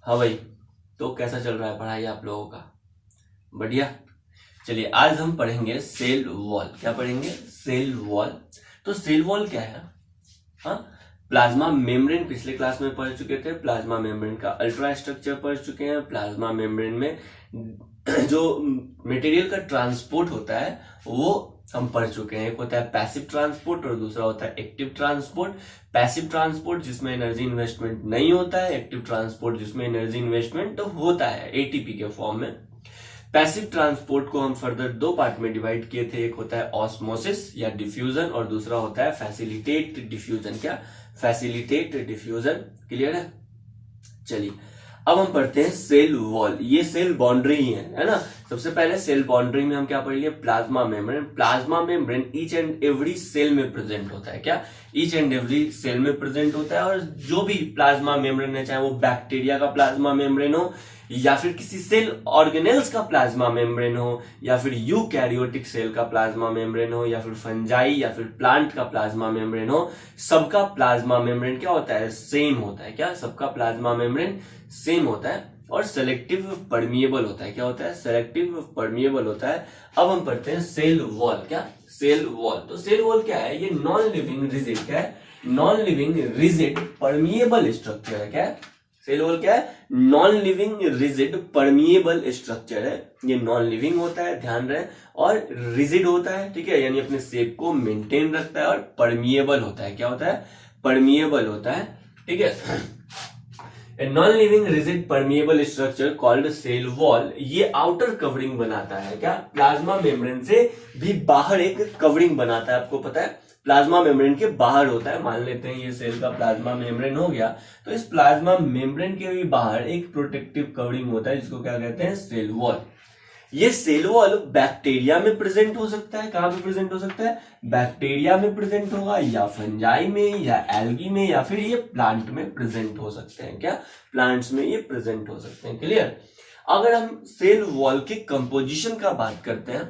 हाँ भाई, तो कैसा चल रहा है पढ़ाई आप लोगों का? बढ़िया। चलिए आज हम पढ़ेंगे सेल वॉल। क्या पढ़ेंगे? Cell wall. तो सेल वॉल क्या है? हाँ, प्लाज्मा मेम्ब्रेन पिछले क्लास में पढ़ चुके थे। प्लाज्मा मेम्ब्रेन का अल्ट्रा स्ट्रक्चर पढ़ चुके हैं। प्लाज्मा मेम्ब्रेन में जो मटेरियल का ट्रांसपोर्ट होता है वो हम पढ़ चुके हैं। एक होता है पैसिव ट्रांसपोर्ट और दूसरा होता है एक्टिव ट्रांसपोर्ट। पैसिव ट्रांसपोर्ट जिसमें एनर्जी इन्वेस्टमेंट नहीं होता है, एक्टिव ट्रांसपोर्ट जिसमें एनर्जी इन्वेस्टमेंट तो होता है एटीपी के फॉर्म में। पैसिव ट्रांसपोर्ट को हम फर्दर दो पार्ट में डिवाइड किए थे। एक होता है ऑस्मोसिस या डिफ्यूजन और दूसरा होता है फैसिलिटेट डिफ्यूजन। क्या? Facilitate diffusion. क्लियर है? चलिए अब हम पढ़ते हैं सेल वॉल। ये सेल बाउंड्री ही है ना। सबसे पहले सेल बाउंड्री में हम क्या पढ़ लिए? Plasma membrane. Plasma membrane each and every cell में प्रेजेंट होता है। क्या? ईच एंड एवरी सेल में प्रेजेंट होता है। और जो भी प्लाज्मा मेम्ब्रेन है, चाहे वो बैक्टीरिया का प्लाज्मा मेम्ब्रेन हो या फिर किसी सेल ऑर्गेनेल्स का प्लाज्मा मेम्ब्रेन हो या फिर यूकैरियोटिक सेल का प्लाज्मा मेम्ब्रेन हो या फिर फंजाई या फिर प्लांट का प्लाज्मा मेम्ब्रेन हो, सबका प्लाज्मा मेम्ब्रेन क्या होता है? सेम होता है। क्या? सबका प्लाज्मा मेम्ब्रेन सेम होता है और सेलेक्टिव परमिएबल होता है। क्या होता है? सेलेक्टिव परमिएबल होता है। अब हम पढ़ते हैं सेल वॉल। क्या? Cell wall. तो सेल वॉल क्या है? ये नॉन लिविंग रिजिड क्या है? Non living rigid permeable structure है। क्या है? सेल वॉल क्या है? Non living rigid permeable structure है। ये नॉन लिविंग होता है, ध्यान रहे, और रिजिड होता है। ठीक है, यानी अपने शेप को मेंटेन रखता है और परमिएबल होता है। क्या होता है? परमिएबल होता है। ठीक है, non living rigid permeable structure called cell wall. ये आउटर कवरिंग बनाता है। क्या? प्लाज्मा मेम्ब्रेन से भी बाहर एक कवरिंग बनाता है। आपको पता है प्लाज्मा मेम्ब्रेन के बाहर होता है। मान लेते हैं ये सेल का प्लाज्मा मेम्ब्रेन हो गया, तो इस प्लाज्मा मेम्ब्रेन के भी बाहर एक प्रोटेक्टिव कवरिंग होता है जिसको क्या कहते हैं? Cell wall. ये सेल वॉल बैक्टीरिया में प्रेजेंट हो सकता है। कहां पे प्रेजेंट हो सकता है? बैक्टीरिया में प्रेजेंट होगा या फंजाई में या एल्गी में या फिर ये प्लांट में प्रेजेंट हो सकते हैं। क्या? प्लांट्स में ये प्रेजेंट हो सकते हैं। क्लियर? अगर हम सेल वॉल के कंपोजिशन का बात करते हैं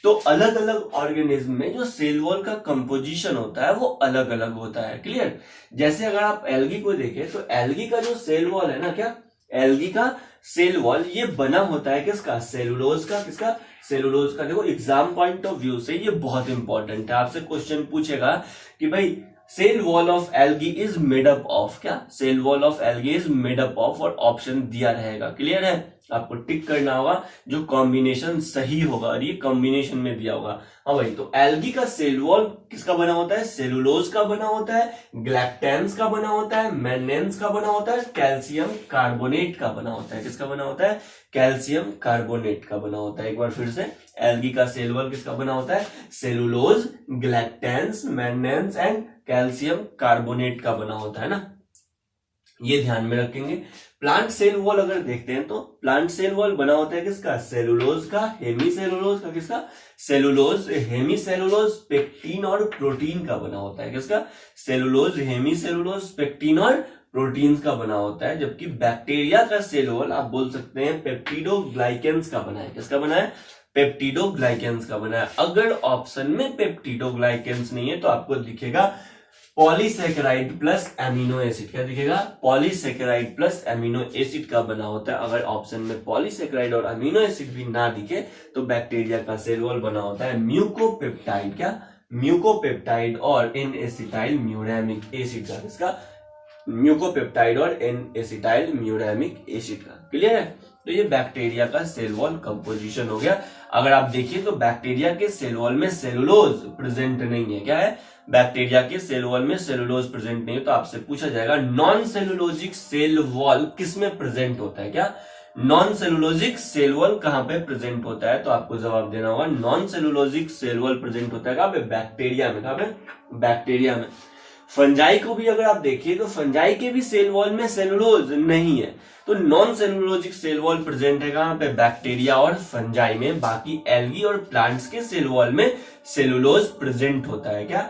तो अलग अलग ऑर्गेनिज्म में जो सेल वॉल का कंपोजिशन होता है वो अलग अलग होता है। क्लियर? जैसे अगर आप एल्गी को देखें तो एल्गी का जो सेल वॉल है ना, क्या? एल्गी का सेल वॉल ये बना होता है किसका? सेलुलोज का। किसका? सेलुलोज का। देखो एग्जाम पॉइंट ऑफ व्यू से ये बहुत इंपॉर्टेंट है। आपसे क्वेश्चन पूछेगा कि भाई cell wall of algae is made up of. क्या? Cell wall of algae is made up of और ऑप्शन दिया रहेगा। क्लियर है? आपको टिक करना होगा जो कॉम्बिनेशन सही होगा और ये कॉम्बिनेशन में दिया होगा। हाँ भाई, तो एल्गी का सेल वॉल किसका बना होता है? सेलुलोज का बना होता है, ग्लैक्टेंस का बना होता है, मैग्नेंस का बना होता है, कैल्शियम कार्बोनेट का बना होता है। किसका बना होता है? कैल्शियम कार्बोनेट का बना होता है। एक बार फिर से, एल्गी का सेल वॉल किसका बना होता है? सेलुलोज, ग्लैक्टेंस, मैग्नेंस एंड कैल्शियम कार्बोनेट का बना होता है ना। ये ध्यान में रखेंगे। प्लांट सेल वॉल अगर देखते हैं तो प्लांट सेल वॉल बना होता है किसका? सेलुलोज का, हेमी सेलुलोज का। किसका? सेलुलोज, हेमी सेलुलोज, पेक्टिन और प्रोटीन का बना होता है। किसका? सेलुलोज, हेमी सेलुलोज, पेक्टिन और प्रोटीन्स का बना होता है। जबकि बैक्टीरिया का सेल वॉल आप बोल सकते हैं पेप्टिडोग्लाइकेंस का बना है। किसका बना है? पेप्टिडोग्लाइकेंस का बना है। अगर ऑप्शन में पेप्टिडोग्लाइकेंस नहीं है तो आपको दिखेगा पॉलीसेकेराइड प्लस एमिनो एसिड। क्या दिखेगा? पॉलीसेकेराइड प्लस एमिनो एसिड का बना होता है। अगर ऑप्शन में पॉलीसेकेराइड और अमीनो एसिड भी ना दिखे तो बैक्टीरिया का सेल वॉल बना होता है म्यूकोपेप्टाइड। क्या? म्यूकोपेप्टाइड और एन एसिटाइल म्यूरेमिक एसिड का। इसका म्यूकोपेप्टाइड और एन एसिटाइल म्यूरेमिक एसिड का। क्लियर है? तो ये बैक्टीरिया का सेल वॉल कंपोजिशन हो गया। अगर आप देखिए तो बैक्टीरिया के सेल वॉल में सेलुलोज प्रेजेंट नहीं है। क्या है? बैक्टीरिया के सेल वॉल में सेलुलोज प्रेजेंट नहीं है। तो आपसे पूछा जाएगा नॉन सेलुलोजिक सेल वॉल किस में प्रेजेंट होता है? क्या? नॉन सेलुलोजिक सेल वॉल कहां पे प्रेजेंट होता है? तो आपको जवाब देना होगा non cellulosic cell wall present होता है कहां पे? बैक्टीरिया में। कहां पे? बैक्टीरिया में। फंजाई को भी अगर आप देखिए तो फंजाई के भी सेल वॉल में सेलुलोज नहीं है। तो non cellulosic cell wall present है कहां पे? बैक्टीरिया और फंजाई में। बाकी एल्गी और प्लांट्स के सेल वॉल में सेलुलोज प्रेजेंट होता है। क्या?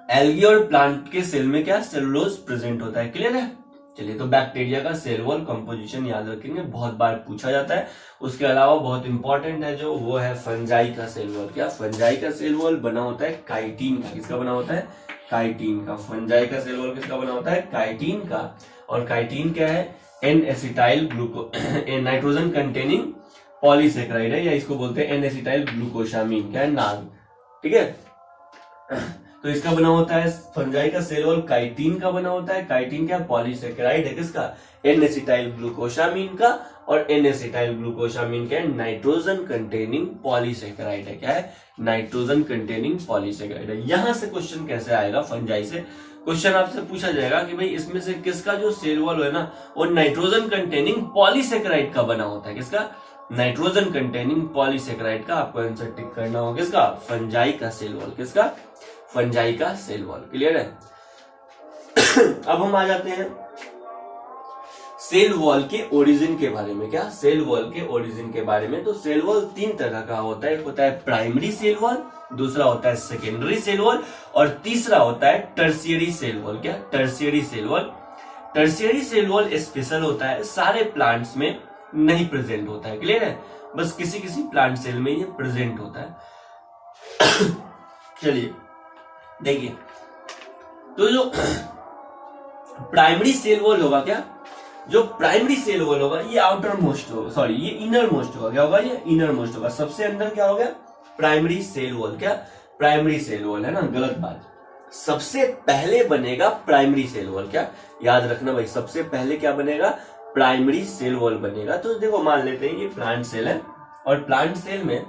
एल्गी और प्लांट के सेल में क्या? सेलुलोज प्रेजेंट होता है। क्लियर है? चलिए, तो बैक्टीरिया का सेल वॉल कंपोजिशन याद रखेंगे, बहुत बार पूछा जाता है। उसके अलावा बहुत इंपॉर्टेंट है जो, वो है फंजाई का सेल वॉल। क्या? फंजाई का सेल वॉल बना होता है काइटिन का। किसका बना होता है? काइटिन का। फंजाई का सेल वॉल किसका बना होता है? काइटिन का। और काइटिन क्या है? N acetyl ग्लूको nitrogen containing polysaccharide है, या इसको बोलते हैं एन एसिटाइल ग्लूकोसामीन, क्या है? नाग। ठीक है, तो इसका बना होता है फंजाई का सेल वॉल काइटिन का बना होता है। काइटिन क्या? पॉलीसेकेराइड है किसका? एन एसिटाइल ग्लूकोसामीन का। और एन एसिटाइल ग्लूकोसामीन क्या है? नाइट्रोजन कंटेनिंग पॉलीसेकेराइड है। क्या है? नाइट्रोजन कंटेनिंग पॉलीसेकेराइड है। यहां से क्वेश्चन कैसे आएगा? फंजाई से क्वेश्चन आपसे पूछा जाएगा कि भाई इसमें से किसका जो सेल वॉल है ना वो नाइट्रोजन कंटेनिंग पॉलीसेकेराइड का बना होता है। किसका? नाइट्रोजन कंटेनिंग पॉलीसेकेराइड का। आपको आंसर टिक करना होगा। किसका? फंजाई का सेल वॉल। किसका? फंजाई का सेल वॉल। क्लियर है? अब हम आ जाते हैं सेल वॉल के ओरिजिन के बारे में। क्या? सेल वॉल के ओरिजिन के बारे में। तो सेल वॉल तीन तरह का होता है। एक होता है प्राइमरी सेल वॉल, दूसरा होता है सेकेंडरी सेल वॉल, और तीसरा होता है टर्शियरी सेल वॉल। क्या? Tertiary cell wall. Tertiary cell wall special होता है, सारे प्लांट्स में नहीं प्रेजेंट होता है। क्लियर है? बस किसी किसी प्लांट सेल में ये प्रेजेंट होता है। चलिए देखिए, तो जो प्राइमरी सेल वॉल होगा, क्या? जो प्राइमरी सेल वॉल होगा ये आउटर मोस्ट होगा, सॉरी ये इनर मोस्ट होगा। क्या होगा? ये इनर मोस्ट होगा। सबसे अंदर क्या हो गया? Primary cell wall. क्या? प्राइमरी सेल वॉल है ना, गलत बात। सबसे पहले बनेगा प्राइमरी सेल वॉल। क्या? याद रखना भाई, सबसे पहले क्या बनेगा? प्राइमरी सेल वॉल बनेगा। तो देखो मान लेते हैं ये प्लांट सेल है, और प्लांट सेल में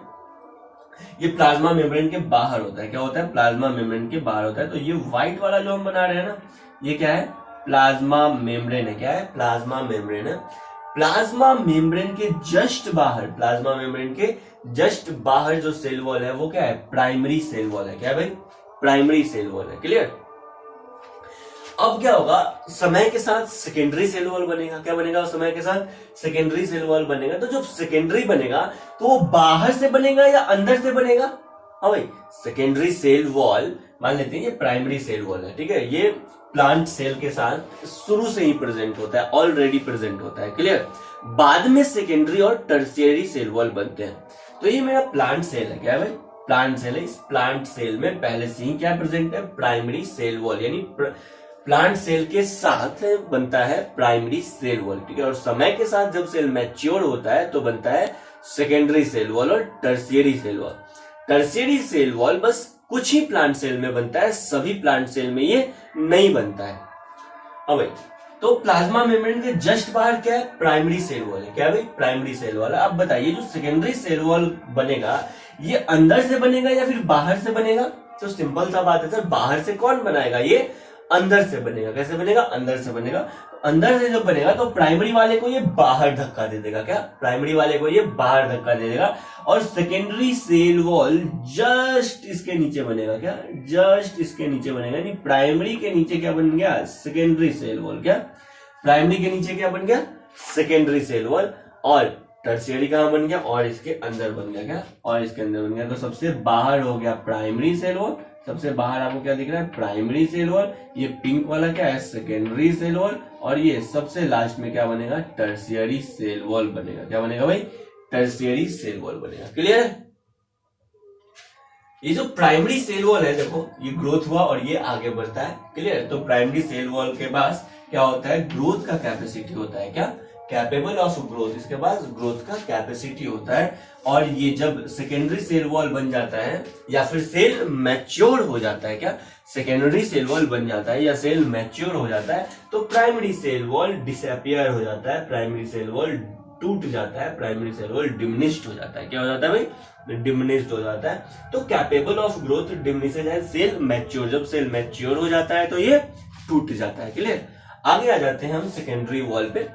ये प्लाज्मा मेम्ब्रेन के बाहर होता है। क्या होता है? प्लाज्मा मेम्ब्रेन के बाहर होता है। तो ये व्हाइट वाला जो हम बना रहे हैं ना, ये क्या है? प्लाज्मा मेम्ब्रेन है। क्या है? प्लाज्मा मेम्ब्रेन है। प्लाज्मा मेम्ब्रेन के जस्ट बाहर, प्लाज्मा मेम्ब्रेन के जस्ट बाहर जो सेल वॉल है वो क्या है? प्राइमरी सेल वॉल है। क्या है भाई? प्राइमरी सेल वॉल है। क्लियर? अब क्या होगा? समय के साथ सेकेंडरी सेल वॉल बनेगा। क्या बनेगा? समय के साथ सेकेंडरी सेल वॉल बनेगा। तो जब सेकेंडरी बनेगा तो वो बाहर से बनेगा या अंदर से बनेगा? हाँ भाई, सेकेंडरी सेल वॉल मान लेते हैं ये प्राइमरी सेल वॉल है। ठीक है, ये प्लांट सेल के साथ शुरू से ही प्रेजेंट होता है, ऑलरेडी प्रेजेंट होता है। क्लियर? बाद में सेकेंडरी और टर्शियरी सेल वॉल बनते हैं। तो ये मेरा प्लांट सेल है। क्या है भाई? प्लांट सेल है। इस प्लांट सेल में पहले से ही क्या प्रेजेंट है? प्राइमरी सेल वॉल, यानी प्लांट सेल के साथ बनता है प्राइमरी सेल वॉल। ठीक है, और समय के साथ जब सेल मैच्योर होता है तो बनता है सेकेंडरी सेल वॉल और tertiary cell wall. Tertiary cell wall बस कुछ ही प्लांट सेल में बनता है, सभी प्लांट सेल में ये नहीं बनता है। अब भाई, तो प्लाज्मा मेम्ब्रेन के जस्ट बाहर क्या है? प्राइमरी सेल वॉल है। क्या भाई? प्राइमरी सेल वॉल है। अब बताइए जो सेकेंडरी सेल वॉल बनेगा ये अंदर से बनेगा या फिर बाहर से बनेगा? तो सिंपल सा बात है सर, बाहर से कौन बनाएगा? ये अंदर से बनेगा। कैसे बनेगा? अंदर से बनेगा। अंदर से जब बनेगा तो प्राइमरी वाले को ये बाहर धक्का दे देगा। क्या? प्राइमरी वाले को ये बाहर धक्का दे देगा, और सेकेंडरी सेल वॉल जस्ट इसके नीचे बनेगा। क्या? जस्ट इसके नीचे बनेगा। यानी प्राइमरी के नीचे क्या बन गया? Secondary cell wall. क्या? प्राइमरी के नीचे क्या बन गया? Secondary cell wall. और टर्शियरी कहां बन गया? और इसके अंदर बन गया। क्या? और इसके अंदर बन गया। तो सबसे बाहर हो गया प्राइमरी सेल वॉल। सबसे बाहर आपको क्या दिख रहा है? Primary cell wall. ये पिंक वाला क्या है? Secondary cell wall. और ये सबसे लास्ट में क्या बनेगा? टर्शियरी सेल वॉल बनेगा। क्या बनेगा भाई? टर्शियरी सेल वॉल बनेगा। क्लियर है? ये जो प्राइमरी सेल वॉल है, देखो ये ग्रोथ हुआ और ये आगे बढ़ता है। क्लियर? तो प्राइमरी सेल वॉल के पास क्या होता है? ग्रोथ का कैपेसिटी होता है। क्या? Capable of growth. इसके पास ग्रोथ का कैपेसिटी होता है। और ये जब सेकेंडरी सेल वॉल बन जाता है या फिर सेल मैच्योर हो जाता है, क्या? सेकेंडरी सेल वॉल बन जाता है या सेल मैच्योर हो जाता है, तो प्राइमरी सेल वॉल डिसअपियर हो जाता है, प्राइमरी सेल वॉल टूट जाता है, प्राइमरी सेल वॉल डिमिनिश्ड हो जाता है। क्या हो जाता है भाई? डिमिनिश्ड हो जाता है। तो capable of growth diminishes as cell mature. जब सेल मैच्योर हो जाता है तो ये टूट जाता है। क्लियर? आगे आ जाते हैं हम सेकेंडरी वॉल पे।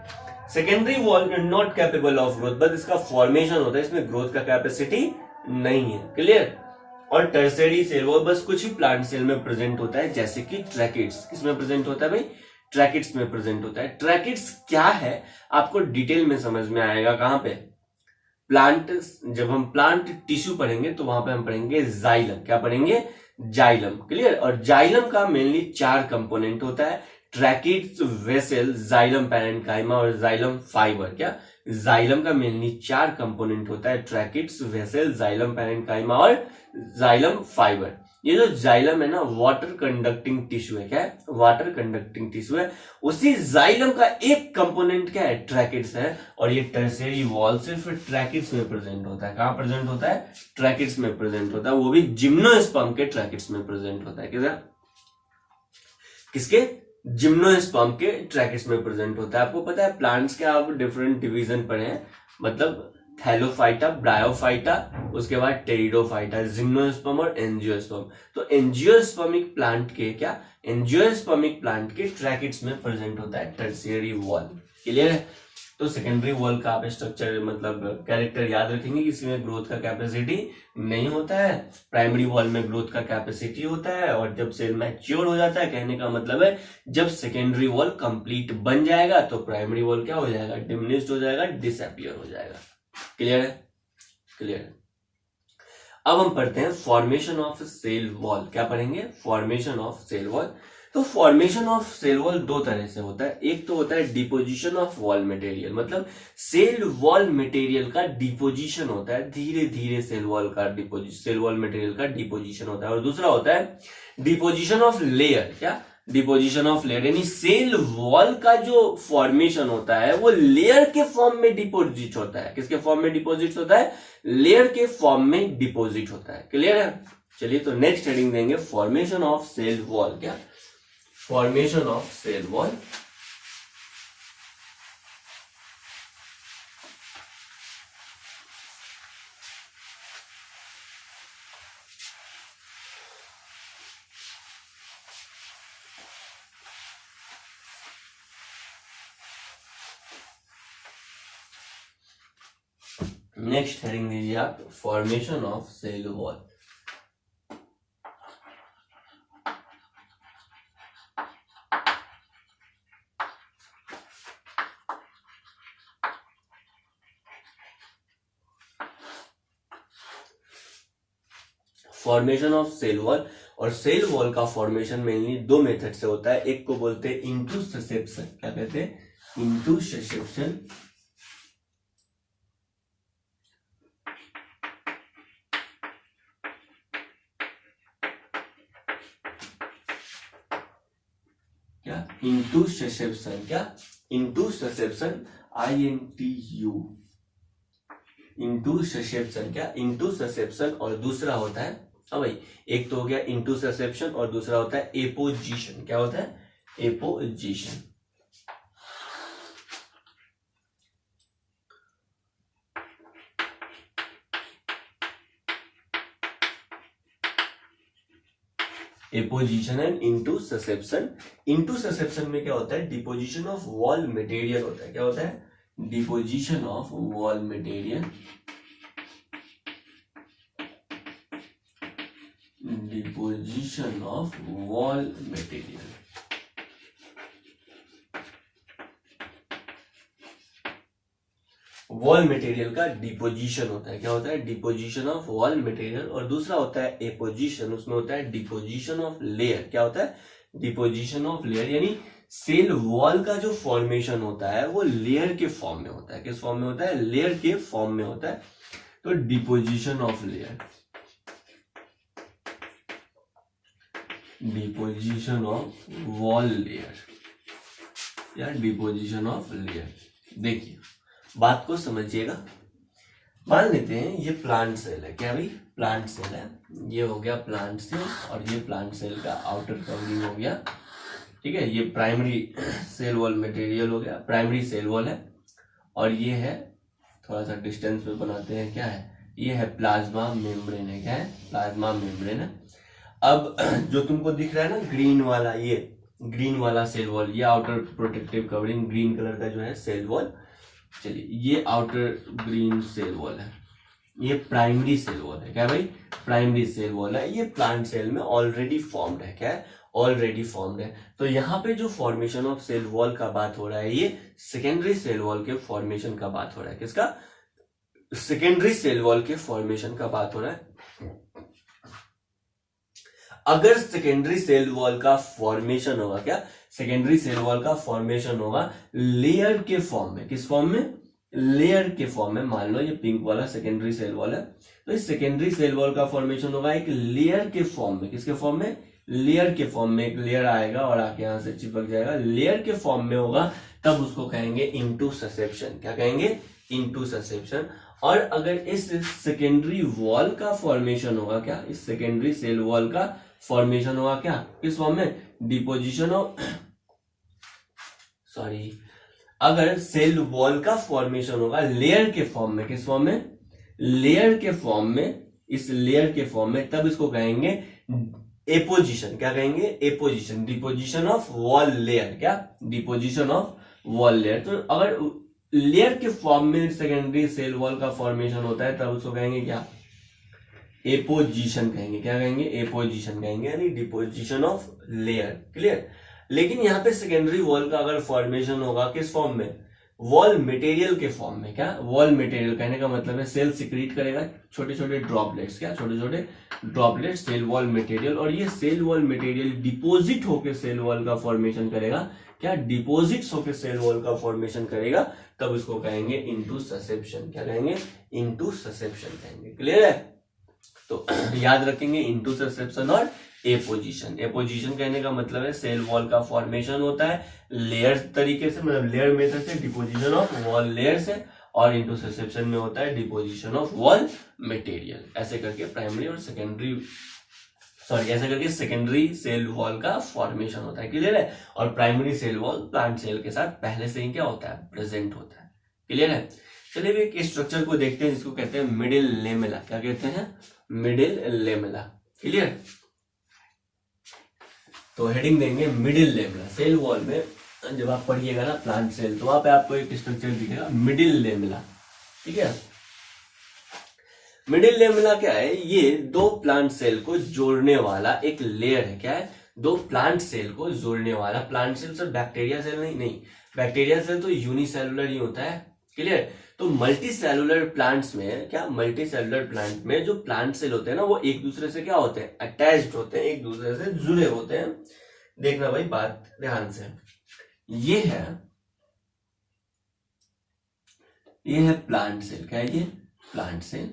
Secondary wall not capable of growth, बस इसका फॉर्मेशन होता है, इसमें ग्रोथ का कैपेसिटी नहीं है। क्लियर? और टर्शियरी सेल वॉल बस कुछ ही प्लांट सेल में प्रेजेंट होता है, जैसे कि ट्रैकिड्स। किसमें प्रेजेंट होता है भाई? ट्रैकिड्स में प्रेजेंट होता है। ट्रैकिड्स क्या है आपको डिटेल में समझ में आएगा। कहां पे? प्लांट, जब हम प्लांट टिश्यू पढ़ेंगे तो वहां पे हम पढ़ेंगे जाइलम। क्या पढ़ेंगे? जाइलम। क्लियर? और जाइलम का मेनली 4 कंपोनेंट होता है, ट्रैकिड्स, वेसल, जाइलम पैरेन्काइमा और जाइलम फाइबर। क्या? जाइलम का मेनली 4 कंपोनेंट होता है, ट्रैकिड्स, वेसल, जाइलम पैरेन्काइमा और जाइलम फाइबर। ये जो जाइलम है ना वाटर कंडक्टिंग टिश्यू है। क्या है? वाटर कंडक्टिंग टिश्यू है। उसी जाइलम का एक कंपोनेंट क्या है? ट्रैकिड्स है। और ये टर्शियरी वॉल सिर्फ ट्रैकिड्स में प्रेजेंट होता है। कहां प्रेजेंट होता है? ट्रैकिड्स में प्रेजेंट होता है, वो भी जिम्नोस्पर्म के ट्रैकिड्स में प्रेजेंट होता है। किसके? जिम्नोस्पर्म के ट्रैकिड्स में प्रेजेंट होता है। आपको पता है प्लांट्स के आप डिफरेंट डिवीजन पढ़े हैं, मतलब थैलोफाइटा, ब्रायोफाइटा, उसके बाद टेरिडोफाइटा, जिम्नोस्पर्म और एंजियोस्पर्म। तो एंजियोस्पर्मिक प्लांट के क्या? एंजियोस्पर्मिक प्लांट के ट्रैकिड्स में प्रेजेंट होता है टर्शियरी वॉल। क्लियर है? तो सेकेंडरी वॉल का आप स्ट्रक्चर मतलब कैरेक्टर याद रखेंगे कि इसमें ग्रोथ का कैपेसिटी नहीं होता है, प्राइमरी वॉल में ग्रोथ का कैपेसिटी होता है। और जब सेल मैच्योर हो जाता है, कहने का मतलब है जब सेकेंडरी वॉल कंप्लीट बन जाएगा तो प्राइमरी वॉल क्या हो जाएगा? डिमिनिश्ड हो जाएगा, डिसअपियर हो जाएगा। क्लियर है? क्लियर है। अब हम पढ़ते हैं फॉर्मेशन ऑफ सेल वॉल। क्या पढ़ेंगे? Formation of cell wall. तो फॉर्मेशन ऑफ सेल वॉल दो तरह से होता है। एक तो होता है डिपोजिशन ऑफ वॉल मटेरियल, मतलब सेल वॉल मटेरियल का डिपोजिशन होता है, धीरे धीरे सेल वॉल मटेरियल का डिपोजिशन होता है। और दूसरा होता है डिपोजिशन ऑफ लेयर। क्या? डिपोजिशन ऑफ लेयर, यानी सेल वॉल का जो फॉर्मेशन होता है वो लेयर के फॉर्म में डिपोजिट होता है। किसके फॉर्म में डिपोजिट होता है? लेयर के फॉर्म में डिपोजिट होता है। क्लियर है? चलिए, तो नेक्स्ट हेडिंग देंगे फॉर्मेशन ऑफ सेल वॉल। क्या? Formation of cell wall. Next heading दीजिए आप formation of cell wall. Formation of cell wall, और सेल वॉल का फॉर्मेशन मेनली दो मेथड से होता है। एक को बोलते हैं इंटूसेप्शन। क्या कहते हैं? इंटूसेप्शन। क्या? इंटूसेप्शन। क्या? इंटूसेप्शन, INTU, इंटूसेप्शन। क्या? इंटूसेप्शन। और दूसरा होता है, हाँ भाई, एक तो हो गया इंटूसेप्शन और दूसरा होता है एपोजिशन। क्या होता है? Apposition. Apposition and intussusception. Intussusception में क्या होता है? डिपोजिशन ऑफ वॉल मटेरियल होता है। क्या होता है? Deposition of wall material. Deposition of wall material. Wall material का डिपोजिशन होता है। क्या होता है? Deposition of wall material. और दूसरा होता है एपोजिशन, उसमें होता है डिपोजिशन ऑफ लेयर। क्या होता है? डिपोजिशन ऑफ लेयर, यानी सेल वॉल का जो फॉर्मेशन होता है वो लेयर के फॉर्म में होता है। किस फॉर्म में होता है? लेयर के फॉर्म में होता है। तो deposition of layer, deposition of wall layer या डिपोजिशन ऑफ लेयर। देखिए, बात को समझिएगा। मान लेते हैं ये प्लांट सेल है। क्या भाई? प्लांट सेल है। ये हो गया प्लांट सेल और ये प्लांट सेल का आउटर कवरिंग हो गया। ठीक है, ये प्राइमरी सेल वॉल मटेरियल हो गया, प्राइमरी सेल वॉल है। और ये है, थोड़ा सा डिस्टेंस में बनाते हैं, क्या है? ये है प्लाज्मा मेम्ब्रेन है। क्या है? प्लाज्मा मेम्ब्रेन है। अब जो तुमको दिख रहा है ना ग्रीन वाला, ये ग्रीन वाला सेल वॉल, ये outer protective covering green colour का जो है सेल वॉल। चलिए, ये आउटर ग्रीन सेल वॉल है, ये प्राइमरी सेल वॉल है। क्या भाई? प्राइमरी सेल वॉल है। ये प्लांट सेल में ऑलरेडी फॉर्म्ड है। क्या है? ऑलरेडी फॉर्म्ड है। तो यहाँ पे जो फॉर्मेशन ऑफ सेल वॉल का बात हो रहा है, ये सेकेंडरी सेल वॉल के फॉर्मेशन का बात हो रहा है। किसका? सेकेंडरी सेल वॉल के फॉर्मेशन का बात हो रहा है। अगर सेकेंडरी सेल वॉल का फॉर्मेशन होगा, क्या? सेकेंडरी सेल वॉल का फॉर्मेशन होगा लेयर के फॉर्म में। किस फॉर्म में? लेयर के फॉर्म में, मान लो ये पिंक वाला सेकेंडरी सेल वॉल है, तो इस सेकेंडरी सेल वॉल का फॉर्मेशन होगा एक लेयर के फॉर्म में। किसके फॉर्म में? लेयर के फॉर्म में। एक लेयर आएगा और आके यहां से चिपक जाएगा, लेयर के फॉर्म में होगा, तब उसको कहेंगे इनटू ससेप्शन। क्या कहेंगे? Into susception. और अगर इस सेकेंडरी वॉल का फॉर्मेशन होगा क्या, इस सेकेंडरी सेल वॉल का फॉर्मेशन होगा क्या, किस फॉर्म में? डिपोजिशन ऑफ सॉरी अगर सेल वॉल का फॉर्मेशन होगा लेयर के फॉर्म में, किस फॉर्म में? लेयर के फॉर्म में, इस लेयर के फॉर्म में, तब इसको कहेंगे एपोजिशन। क्या कहेंगे? Apposition. Deposition of wall layer. क्या? Deposition of wall layer. तो अगर लेयर के फॉर्म में सेकेंडरी सेल वॉल का फॉर्मेशन होता है, तब उसको कहेंगे क्या? एपोजिशन कहेंगे। क्या कहेंगे? एपोजिशन कहेंगे, यानी डिपोजिशन ऑफ लेयर। क्लियर? लेकिन यहाँ पे सेकेंडरी वॉल का अगर फॉर्मेशन होगा किस फॉर्म में? वॉल मटेरियल के फॉर्म में। क्या? वॉल मटेरियल कहने का मतलब है सेल सिक्रीट करेगा छोटे छोटे ड्रॉपलेट्स। क्या? छोटे छोटे ड्रॉपलेट्स, सेल वॉल मटेरियल। और ये सेल वॉल मटेरियल डिपोजिट होकर सेल वॉल का फॉर्मेशन करेगा। क्या? डिपोजिट्स होकर सेल वॉल का फॉर्मेशन करेगा, तब इसको कहेंगे इनटू ससेप्शन। क्या कहेंगे? इनटू ससेप्शन कहेंगे। क्लियर है? तो याद रखेंगे इनटू ससेप्शन और एपोजिशन। एपोजिशन कहने का मतलब है सेल वॉल का फॉर्मेशन होता है लेयर तरीके से, मतलब लेयर मेथड से, डिपोजिशन ऑफ वॉल लेयर से, और इनटू ससेप्शन में होता है डिपोजिशन ऑफ वॉल मटेरियल। ऐसे करके प्राइमरी और सेकेंडरी ऐसे करके सेकेंडरी सेल वॉल का फॉर्मेशन होता है। क्लियर है? और primary cell wall plant cell के साथ पहले से ही क्या होता है? प्रेजेंट होता है। क्लियर है? चलिए भी एक स्ट्रक्चर को देखते हैं जिसको कहते हैं मिडिल लेमेला। क्या कहते हैं? Middle lamella. क्लियर? तो हेडिंग देंगे मिडिल लेमेला। सेल वॉल में जब आप पढ़िएगा ना प्लांट सेल, तो वहां पे आपको एक स्ट्रक्चर दिखेगा मिडिल लेमेला। ठीक है? मिडिल लेमेला क्या है? ये दो प्लांट सेल को जोड़ने वाला एक लेयर है। क्या है? दो प्लांट सेल को जोड़ने वाला। Plant cell sir bacteria cell नहीं, बैक्टीरिया सेल तो यूनिसेलुलर ही होता है। क्लियर? तो मल्टी सेलुलर प्लांट्स में क्या, मल्टी सेलुलर प्लांट में जो प्लांट सेल होते हैं ना, वो एक दूसरे से क्या होते हैं? अटैच्ड होते हैं, एक दूसरे से जुड़े होते हैं। देखना भाई बात ध्यान से, ये है प्लांट सेल। क्या है ये? Plant cell.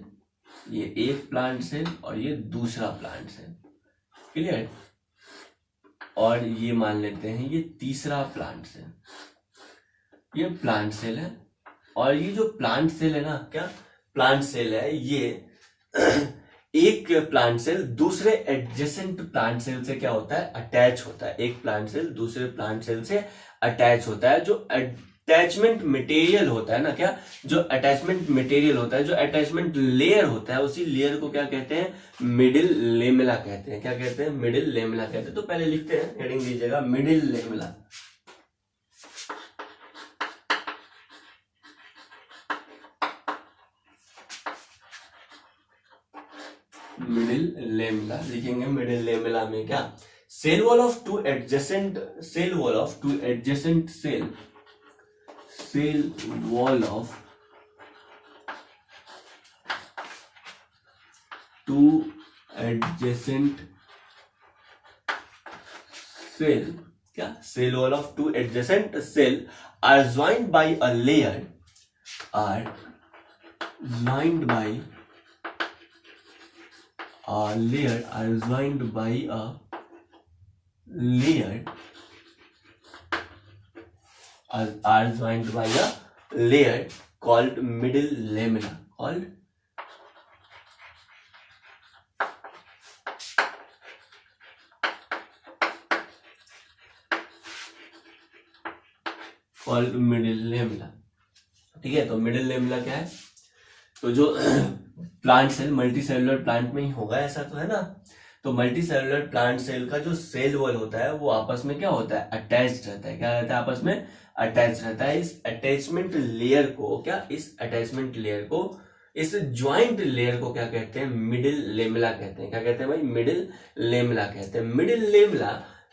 ये एक प्लांट सेल और ये दूसरा प्लांट सेल। क्लियर? और ये मान लेते हैं ये तीसरा प्लांट सेल। ये प्लांट सेल है, और ये जो प्लांट सेल है ना, क्या प्लांट सेल है ये एक प्लांट सेल दूसरे एडजेसेंट प्लांट सेल से क्या होता है? अटैच होता है। एक प्लांट सेल दूसरे प्लांट सेल से अटैच होता है। जो अटैचमेंट मटेरियल होता है ना, क्या जो अटैचमेंट मटेरियल होता है, जो अटैचमेंट लेयर होता है, उसी लेयर को क्या कहते हैं? मिडिल लेमेला कहते हैं। क्या कहते हैं? मिडिल लेमेला कहते हैं। तो पहले लिखते हैं, हेडिंग दीजिएगा मिडिल लेमेला। मिडिल लेमेला लिखेंगे। मिडिल लेमेला में क्या? Cell wall of two adjacent cell wall of two adjacent cell wall of two adjacent cell, क्या cell wall of two adjacent cell are joined by a layer, are joined by a layer, are joined by a layer, are joined by a layer called middle lamina, called middle lamina। ठीक है? तो middle lamina क्या है? तो जो plant cell multicellular plant में ही होगा, ऐसा तो है ना। तो मल्टी सेलुलर प्लांट सेल का जो सेल वॉल होता है वो आपस में क्या होता है? अटैच्ड रहता है। क्या रहता है? आपस में अटैच रहता है। इस अटैचमेंट लेयर को क्या, इस अटैचमेंट लेयर को, इस ज्वाइंट लेयर को क्या कहते हैं? मिडिल लेमेला कहते हैं। क्या कहते हैं भाई? मिडिल लेमेला कहते हैं। मिडिल लेमेला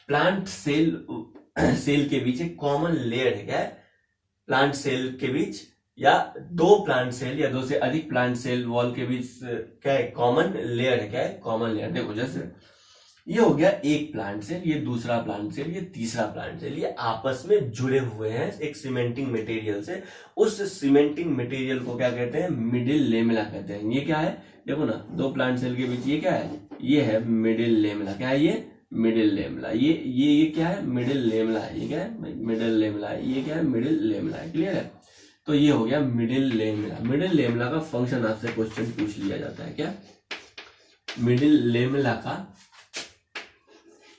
प्लांट सेल के बीच एक कॉमन लेयर है। क्या है? प्लांट सेल के बीच या दो प्लांट सेल या दो से अधिक प्लांट सेल वॉल के बीच क्या है? कॉमन लेयर है। क्या है? Common layer. देखो जैसे ये हो गया एक प्लांट सेल, ये दूसरा प्लांट सेल, ये तीसरा प्लांट सेल, ये आपस में जुड़े हुए हैं एक सीमेंटिंग मटेरियल से। उस सीमेंटिंग मटेरियल को क्या कहते हैं, मिडिल लेमेला कहते हैं। ये क्या है, देखो ना, दो प्लांट सेल के बीच ये क्या है, ये है मिडिल लेमेला। क्या है ये, मिडिल लेमेला। ये क्या है, मिडिल लेमेला है। ये क्या है, मिडिल लेमेला है। ये क्या है, मिडिल लेमेला है। क्लियर है। तो ये हो गया मिडिल लेमेला। मिडिल लेमेला का फंक्शन आपसे क्वेश्चन पूछ लिया जाता है। क्या मिडिल लेमेला का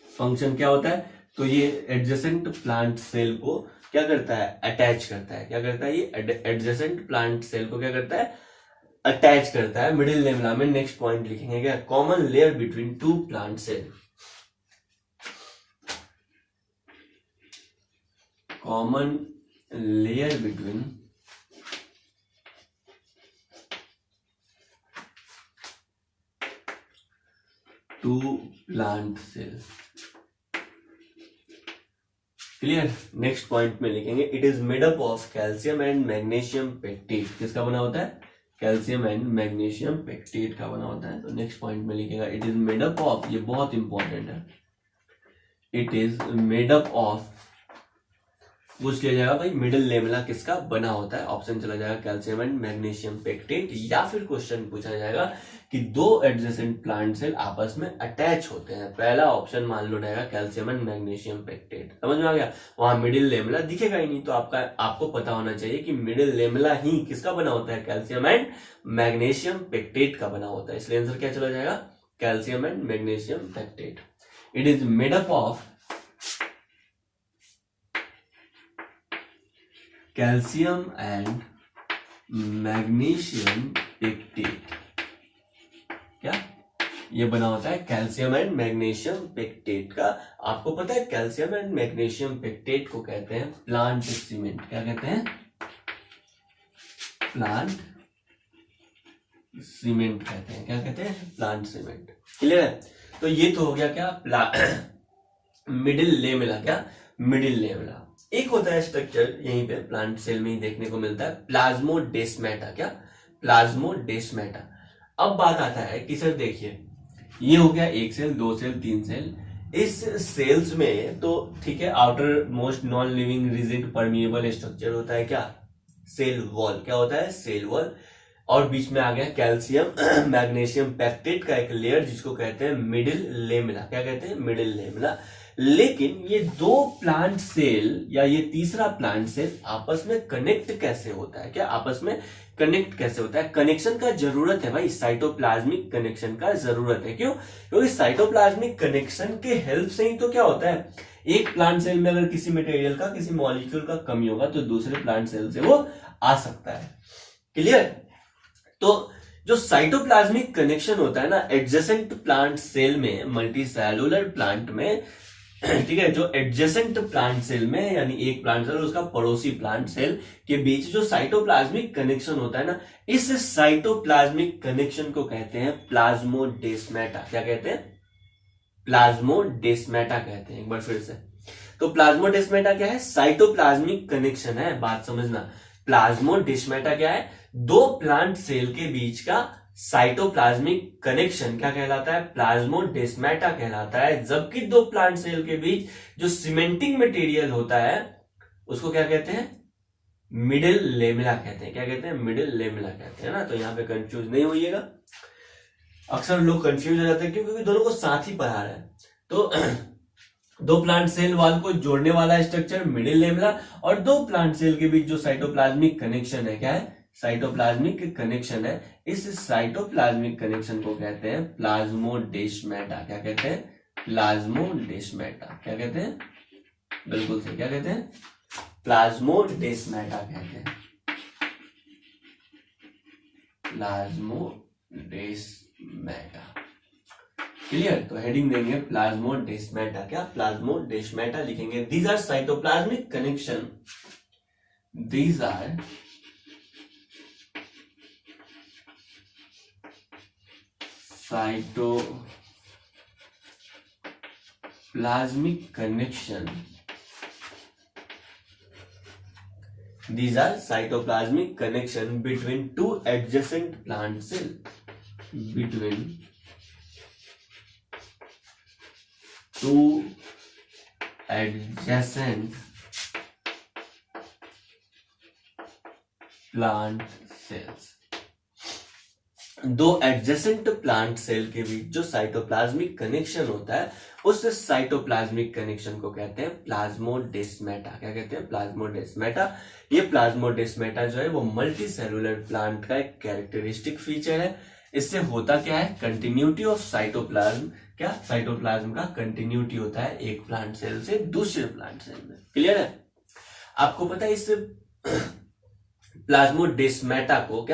फंक्शन क्या होता है, तो ये एडजेसेंट प्लांट सेल को क्या करता है, अटैच करता है। क्या करता है, ये एडजेसेंट प्लांट सेल को क्या करता है, अटैच करता है। मिडिल लेमेला में नेक्स्ट पॉइंट लिखेंगे क्या, common layer between two plant cell. Common layer between two plant cell. Clear. Next point में लिखेंगे it is made up of calcium and magnesium pectate. किसका बना होता है, कैल्शियम एंड मैग्नीशियम पेक्टेट का बना होता है। तो नेक्स्ट पॉइंट में लिखेगा it is made up of, ये बहुत इंपॉर्टेंट है, it is made up of, पूछ लिया जाएगा भाई मिडिल लेमेला किसका बना होता है, ऑप्शन चला जाएगा कैल्शियम एंड मैग्नीशियम पेक्टेट। या फिर क्वेश्चन पूछा जाएगा कि दो एडजेसेंट प्लांट सेल आपस में अटैच होते हैं। पहला ऑप्शन मान लो रहेगा कैल्शियम एंड मैग्नीशियम पेक्टेट। समझ में आ गया, वहां मिडिल लेमेला दिखेगा ही नहीं, तो आपको पता होना चाहिए कि मिडिल लेमेला ही किसका बना होता है, कैल्शियम एंड मैग्नीशियम पेक्टेट का बना होता है। इसलिए आंसर क्या चला जाएगा, calcium and magnesium pectate. It is made up of calcium and magnesium pectate. क्या ये बना होता है कैल्शियम एंड मैग्नीशियम पेक्टेट का। आपको पता है कैल्शियम एंड मैग्नीशियम पेक्टेट को कहते हैं प्लांट सीमेंट। क्या कहते हैं, प्लांट सीमेंट कहते हैं। क्या कहते हैं, प्लांट सीमेंट। क्लियर है। तो ये तो हो गया क्या, मिडिल लेमेला। क्या मिडिल लेमेला। एक होता है स्ट्रक्चर यहीं पे प्लांट सेल में ही देखने को मिलता है, प्लाज्मोडेस्माटा। क्या, प्लाज्मोडेस्माटा। अब बात आता है कि सर देखिए, ये हो गया एक सेल, दो सेल, तीन सेल। इस सेल्स में तो ठीक है, outer most non living rigid permeable structure होता है क्या, सेल वॉल। क्या होता है, सेल वॉल। और बीच में आ गया कैल्शियम मैग्नीशियम पेक्टेट का एक लेयर जिसको कहते हैं मिडिल लेमेला। क्या कहते हैं, मिडिल लेमेला। लेकिन ये दो प्लांट सेल या ये तीसरा प्लांट सेल आपस में कनेक्ट कैसे होता है, क्या आपस में कनेक्ट कैसे होता है, कनेक्शन का जरूरत है भाई, साइटोप्लाज्मिक कनेक्शन का जरूरत है। क्यों, क्योंकि साइटोप्लाज्मिक कनेक्शन के हेल्प से ही तो क्या होता है, एक प्लांट सेल में अगर किसी मटेरियल का, किसी मॉलिक्यूल का कमी होगा तो दूसरे प्लांट सेल से वो आ सकता है। क्लियर। तो जो साइटोप्लाज्मिक कनेक्शन होता है ना एडजेसेंट प्लांट सेल में, मल्टीसेलुलर प्लांट में, ठीक है, जो एडजेसेंट प्लांट सेल में यानी एक प्लांट सेल और उसका पड़ोसी प्लांट सेल के बीच जो साइटोप्लाज्मिक कनेक्शन होता है ना, इस साइटोप्लाज्मिक कनेक्शन को कहते हैं प्लाज्मोडेस्माटा। क्या कहते हैं, प्लाज्मोडेस्माटा कहते हैं। एक बार फिर से, तो प्लाज्मोडेस्माटा क्या है, साइटोप्लाज्मिक कनेक्शन है, बात समझना। प्लाज्मोडेस्माटा क्या है, दो प्लांट सेल के बीच का साइटोप्लाज्मिक कनेक्शन क्या कहलाता है, प्लाज्मोडेस्माटा कहलाता है। जबकि दो प्लांट सेल के बीच जो सीमेंटिंग मटेरियल होता है उसको क्या कहते हैं, मिडिल लेमेला कहते हैं। क्या कहते हैं, मिडिल लेमेला कहते हैं ना। तो यहां पे कंफ्यूज नहीं होइएगा, अक्सर लोग कंफ्यूज हो जाते हैं क्योंकि दोनों को साथ ही पढ़ा रहे हैं। तो दो प्लांट सेल वाल को जोड़ने वाला स्ट्रक्चर मिडिल लेमेला, और दो प्लांट सेल के बीच जो साइटोप्लाज्मिक कनेक्शन है, क्या है, साइटोप्लाज्मिक कनेक्शन है, इस साइटोप्लाज्मिक कनेक्शन को कहते हैं प्लाज्मोडेस्माटा। क्या कहते हैं, प्लाज्मोडेस्माटा। क्या कहते हैं, बिल्कुल सही, क्या कहते हैं, प्लाज्मोडेस्माटा कहते हैं, प्लाज्मोडेस्माटा। क्लियर। तो हेडिंग देंगे प्लाज्मोडेस्माटा। क्या, प्लाज्मोडेस्माटा लिखेंगे। These are cytoplasmic connection, these are cytoplasmic connection, these are cytoplasmic connection between two adjacent plant cell, between two adjacent plant cells, दो एडजेसेंट प्लांट सेल के बीच जो cytoplasmic connection होता है उस साइटोप्लाज्मिक कनेक्शन को कहते हैं प्लाज्मोडेस्माटा। क्या कहते हैं? प्लाज्मोडेस्माटा। ये प्लाज्मोडेस्माटा जो है वो मल्टी सेलुलर प्लांट का एक कैरेक्टरिस्टिक फीचर है। इससे होता क्या है? Continuity of cytoplasm. क्या? साइटोप्लाज्म का कंटिन्यूटी होता है एक प्लांट सेल से दूसरे प्लांट सेल में। क्लियर है? आपको पता है इस प्लाज्मोडेस्माटा को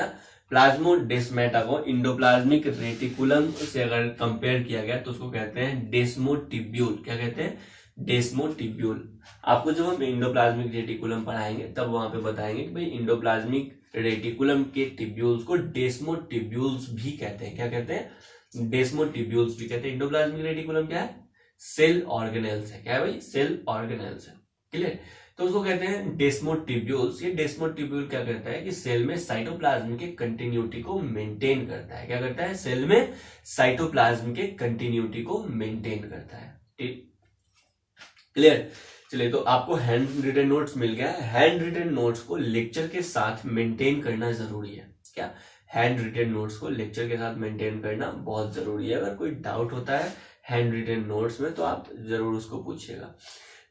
प्लाज्मोडेस्माटा को इंडोप्लाज्मिक रेटिकुलम से अगर कंपेयर किया गया तो उसको कहते हैं डेस्मोटिब्यूल। क्या कहते हैं? डेस्मोटिब्यूल। आपको जब हम इंडोप्लाज्मिक रेटिकुलम पढ़ाएंगे तब वहां पे बताएंगे कि भाई इंडोप्लाज्मिक रेटिकुलम के टिब्यूल्स को डेस्मोटिब्यूल्स भी कहते हैं। क्या कहते हैं? डेस्मोटिब्यूल्स भी कहते हैं। इंडोप्लाज्मिक रेटिकुलम क्या है? सेल ऑर्गेनेल्स है। क्या है भाई? सेल ऑर्गेनेल्स है। क्लियर? तो उसको कहते हैं डेस्मोटिब्यूल्स। ये डेस्मोटिब्यूल क्या करता है कि सेल में साइटोप्लाज्म के कंटिन्यूटी को मेंटेन करता है। क्या करता है? सेल में साइटोप्लाज्म के कंटिन्यूटी को मेंटेन करता है। ठीक, क्लियर? चलिए, तो आपको हैंड रिटन नोट्स मिल गया है। हैंड रिटन नोट्स को लेक्चर के साथ मेंटेन करना जरूरी है। क्या? हैंड रिटन नोट्स को लेक्चर के साथ मेंटेन करना बहुत जरूरी है। अगर कोई डाउट होता है हैंड रिटन नोट्स में तो आप जरूर उसको पूछिएगा।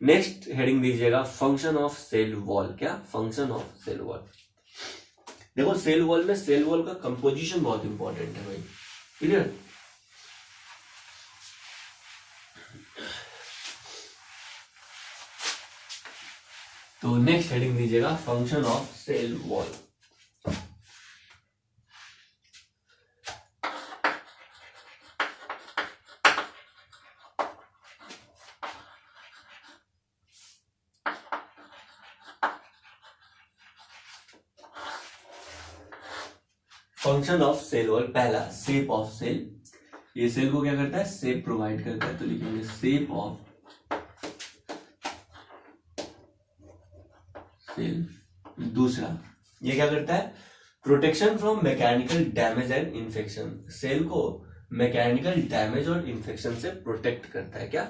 नेक्स्ट हेडिंग दीजिएगा फंक्शन ऑफ सेल वॉल। क्या? Function of cell wall. देखो, सेल वॉल में सेल वॉल का कंपोजिशन बहुत इंपॉर्टेंट है भाई। क्लियर? तो नेक्स्ट हेडिंग दीजिएगा function of cell wall. Function of cell wall, पहला शेप ऑफ सेल। ये सेल को क्या करता है? शेप प्रोवाइड करता है। तो लिखेंगे शेप ऑफ सेल। दूसरा, ये क्या करता है? Protection from mechanical damage and infection. Cell को मैकेनिकल डैमेज और इंफेक्शन से प्रोटेक्ट करता है। क्या?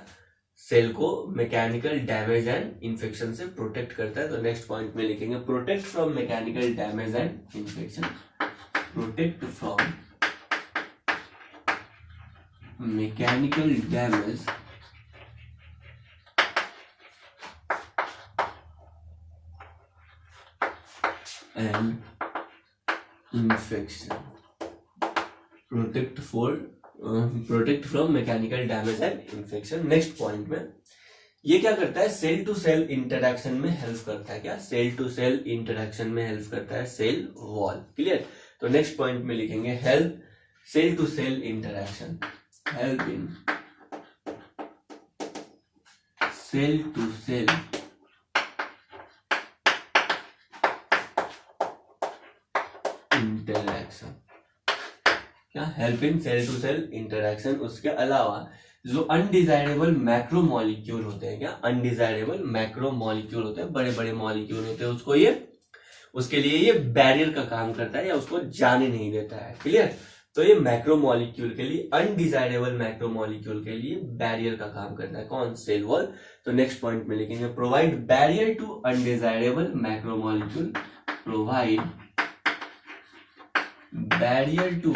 सेल को मैकेनिकल डैमेज एंड इंफेक्शन से प्रोटेक्ट करता है। तो नेक्स्ट पॉइंट में लिखेंगे protect from mechanical damage and infection. Protect from mechanical damage and infection. Protect from mechanical damage and infection. Next point में ये क्या करता है? सेल टू सेल इंटरेक्शन में हेल्प करता है। क्या? सेल टू सेल इंटरेक्शन में हेल्प करता है सेल वॉल। क्लियर? तो नेक्स्ट पॉइंट में लिखेंगे help cell to cell interaction. Help in cell to cell interaction. क्या? Help in cell to cell interaction. उसके अलावा जो अनडिजायरेबल मैक्रोमोलिक्यूल होते हैं, क्या? अनडिजायरेबल मैक्रोमोलिक्यूल होते हैं, बड़े बड़े मॉलिक्यूल होते हैं, उसके लिए ये बैरियर का काम करता है या उसको जाने नहीं देता है। क्लियर? तो ये मैक्रोमोलिक्यूल के लिए, अनडिजायरेबल मैक्रोमोलिक्यूल के लिए बैरियर का काम करता है। कौन? Cell wall. तो नेक्स्ट पॉइंट में लिखेंगे provide barrier to undesirable macromolecule. Provide barrier to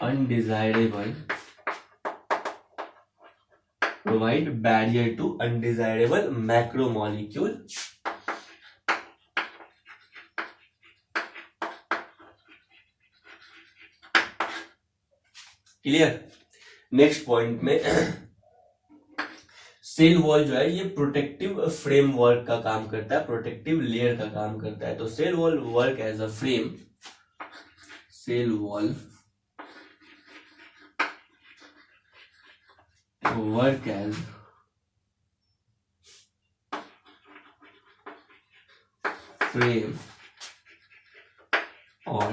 undesirable provide barrier to undesirable macromolecule। Clear? Next point में सेल वॉल जो है ये प्रोटेक्टिव फ्रेमवर्क का काम करता है, प्रोटेक्टिव लेयर का काम करता है। तो cell wall work as a frame. Cell wall work as frame or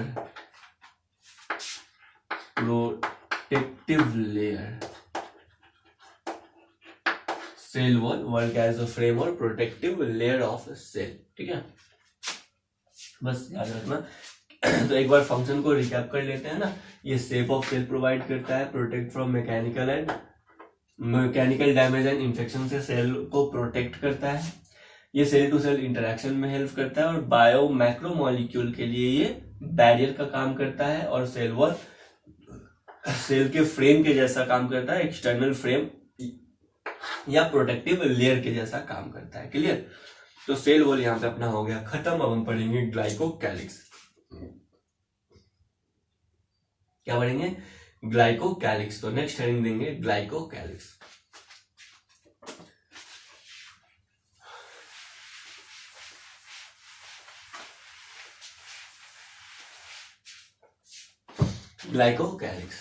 protective layer। Cell wall work as a frame और प्रोटेक्टिव लेयर ऑफ सेल। ठीक है? बस याद रखना तो एक बार फंक्शन को रिकैप कर लेते हैं ना। ये शेप ऑफ सेल प्रोवाइड करता है, protect from mechanical damage and infection से सेल को प्रोटेक्ट करता है। ये सेल टू सेल इंटरेक्शन में हेल्प करता है और बायो मैक्रोमोलिक्यूल के लिए ये बैरियर का काम करता है। और सेल वॉल सेल के फ्रेम के जैसा काम करता है, एक्सटर्नल फ्रेम या प्रोटेक्टिव लेयर के जैसा काम करता है। क्लियर? तो सेल वॉल यहाँ पे अपना हो गया खत्म। अब हम पढ़ेंगे ग्लाइकोकैलिक्स। क्या पढ़ेंगे? ग्लाइकोकैलिक्स। तो नेक्स्ट हेडिंग देंगे ग्लाइकोकैलिक्स। ग्लाइकोकैलिक्स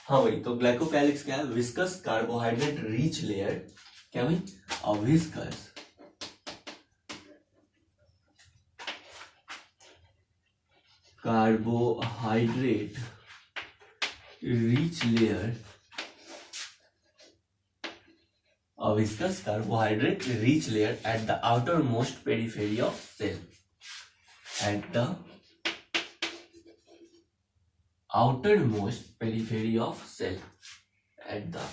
हाँ भाई, तो ग्लाइकोकैलिक्स क्या है? Viscous carbohydrate rich layer. क्या भाई? अ viscous carbohydrate rich layer, a viscous carbohydrate rich layer at the outermost periphery of cell. At the outermost periphery of cell. At the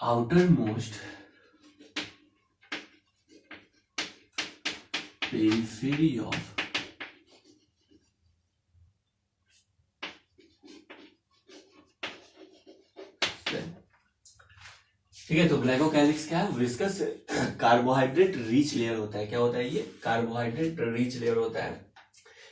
outermost periphery of cell. ठीक है, तो glycocalyx क्या है? Viscous carbohydrate rich layer होता है। क्या होता है ये? कार्बोहाइड्रेट रिच लेयर होता है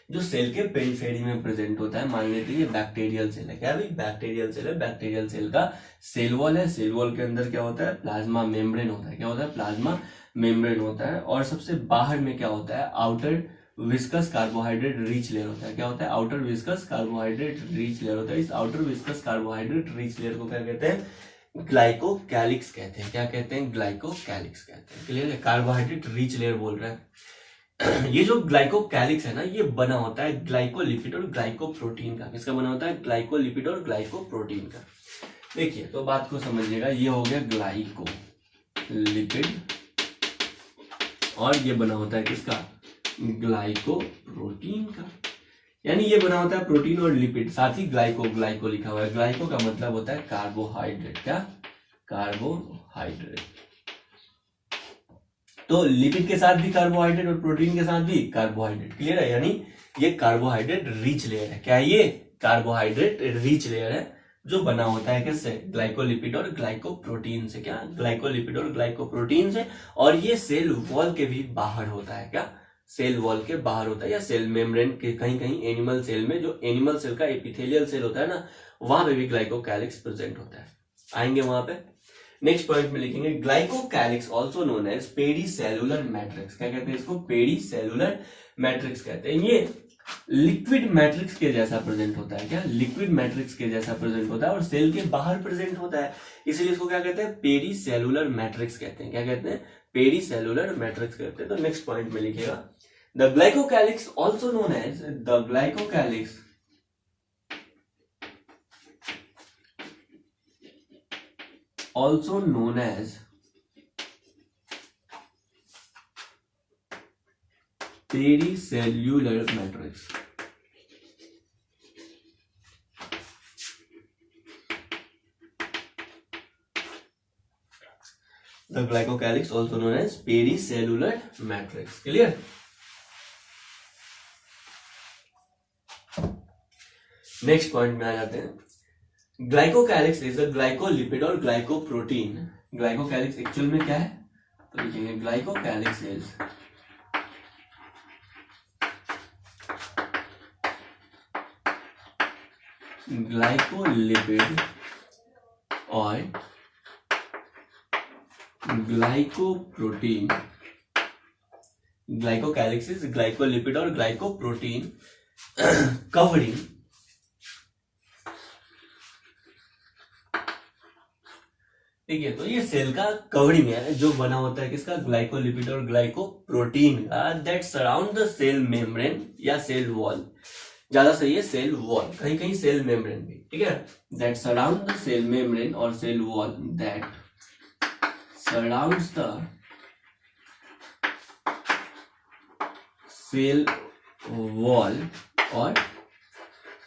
जो सेल के पेरिफेरी में प्रेजेंट होता है। मान लेते हैं ये बैक्टीरियल सेल है। क्या भाई? बैक्टीरियल सेल है। बैक्टीरियल सेल का सेल वॉल है। सेल वॉल के अंदर क्या होता है? प्लाज्मा मेम्ब्रेन होता है। क्या होता है? प्लाज्मा मेम्ब्रेन होता है। और सबसे बाहर में क्या होता है? Outer viscous carbohydrate rich layer होता है। क्या होता है? Outer viscous carbohydrate rich layer होता है। इस outer viscous carbohydrate rich layer को क्या कहते हैं? ग्लाइकोकैलिक्स कहते हैं। क्या कहते हैं? ग्लाइकोकैलिक्स कहते हैं। क्लियर है? कार्बोहाइड्रेट रिच लेयर बोल रहा है। ये जो ग्लाइकोकैलिक्स है ना, ये बना होता है ग्लाइकोलिपिड और ग्लाइकोप्रोटीन का। किसका बना होता है? ग्लाइकोलिपिड और ग्लाइकोप्रोटीन का। देखिए, तो बात को समझिएगा। ये हो गया ग्लाइकोलिपिड और ये बना होता है किसका? ग्लाइकोप्रोटीन का। यानी ये बना होता है प्रोटीन और लिपिड, साथ ही ग्लाइको लिखा हुआ है। ग्लाइको का मतलब होता है कार्बोहाइड्रेट। क्या? कार्बोहाइड्रेट। तो लिपिड के साथ भी कार्बोहाइड्रेट और प्रोटीन के साथ भी कार्बोहाइड्रेट। क्लियर है? यानी ये कार्बोहाइड्रेट रिच लेयर है। क्या है ये? कार्बोहाइड्रेट रिच लेयर है जो बना होता है किससे? ग्लाइकोलिपिड और ग्लाइकोप्रोटीन से। क्या? ग्लाइकोलिपिड और ग्लाइकोप्रोटीन से। और ये सेल वॉल के भी बाहर होता है। क्या? सेल वॉल के बाहर होता है या सेल मेम्ब्रेन के कहीं कहीं एनिमल सेल में, जो एनिमल सेल का एपिथेलियल सेल होता है ना, वहां पे भी ग्लाइकोकैलिक्स प्रेजेंट होता है। आएंगे वहां पे। नेक्स्ट पॉइंट में लिखेंगे glycocalyx also known as pericellular matrix. क्या कहते हैं इसको? पेरीसेलुलर मैट्रिक्स कहते हैं। ये लिक्विड मैट्रिक्स के जैसा प्रेजेंट होता है। क्या? लिक्विड मैट्रिक्स के जैसा प्रेजेंट होता है और सेल के बाहर प्रेजेंट होता है, इसलिए इसको क्या कहते हैं? पेरीसेलुलर मैट्रिक्स कहते हैं। क्या कहते हैं? पेरीसेलुलर मैट्रिक्स कहते हैं। तो नेक्स्ट पॉइंट में लिखेगा the glycocalyx also known as the glycocalyx also known as pericellular matrix. The glycocalyx also known as pericellular matrix. Clear? Next point में आ जाते हैं। ग्लाइकोकैलिक्स इज अ ग्लाइकोलिपिड और ग्लाइकोप्रोटीन। ग्लाइकोकैलिक्स एक्चुअल में क्या है? तो लिखेंगे ग्लाइकोकैलिक्स इज ग्लाइकोलिपिड और ग्लाइकोप्रोटीन। ग्लाइकोकैलिक्स इज ग्लाइकोलिपिड और ग्लाइकोप्रोटीन कवरिंग ठीक है। तो ये सेल का कवरिंग है जो बना होता है किसका? ग्लाइकोलिपिड और ग्लाइकोप्रोटीन का, that surround the cell membrane या सेल वॉल। ज्यादा सही है सेल वॉल, कहीं कहीं सेल मेम्ब्रेन भी, ठीक है। That surround the cell membrane और cell wall, that surrounds the cell wall और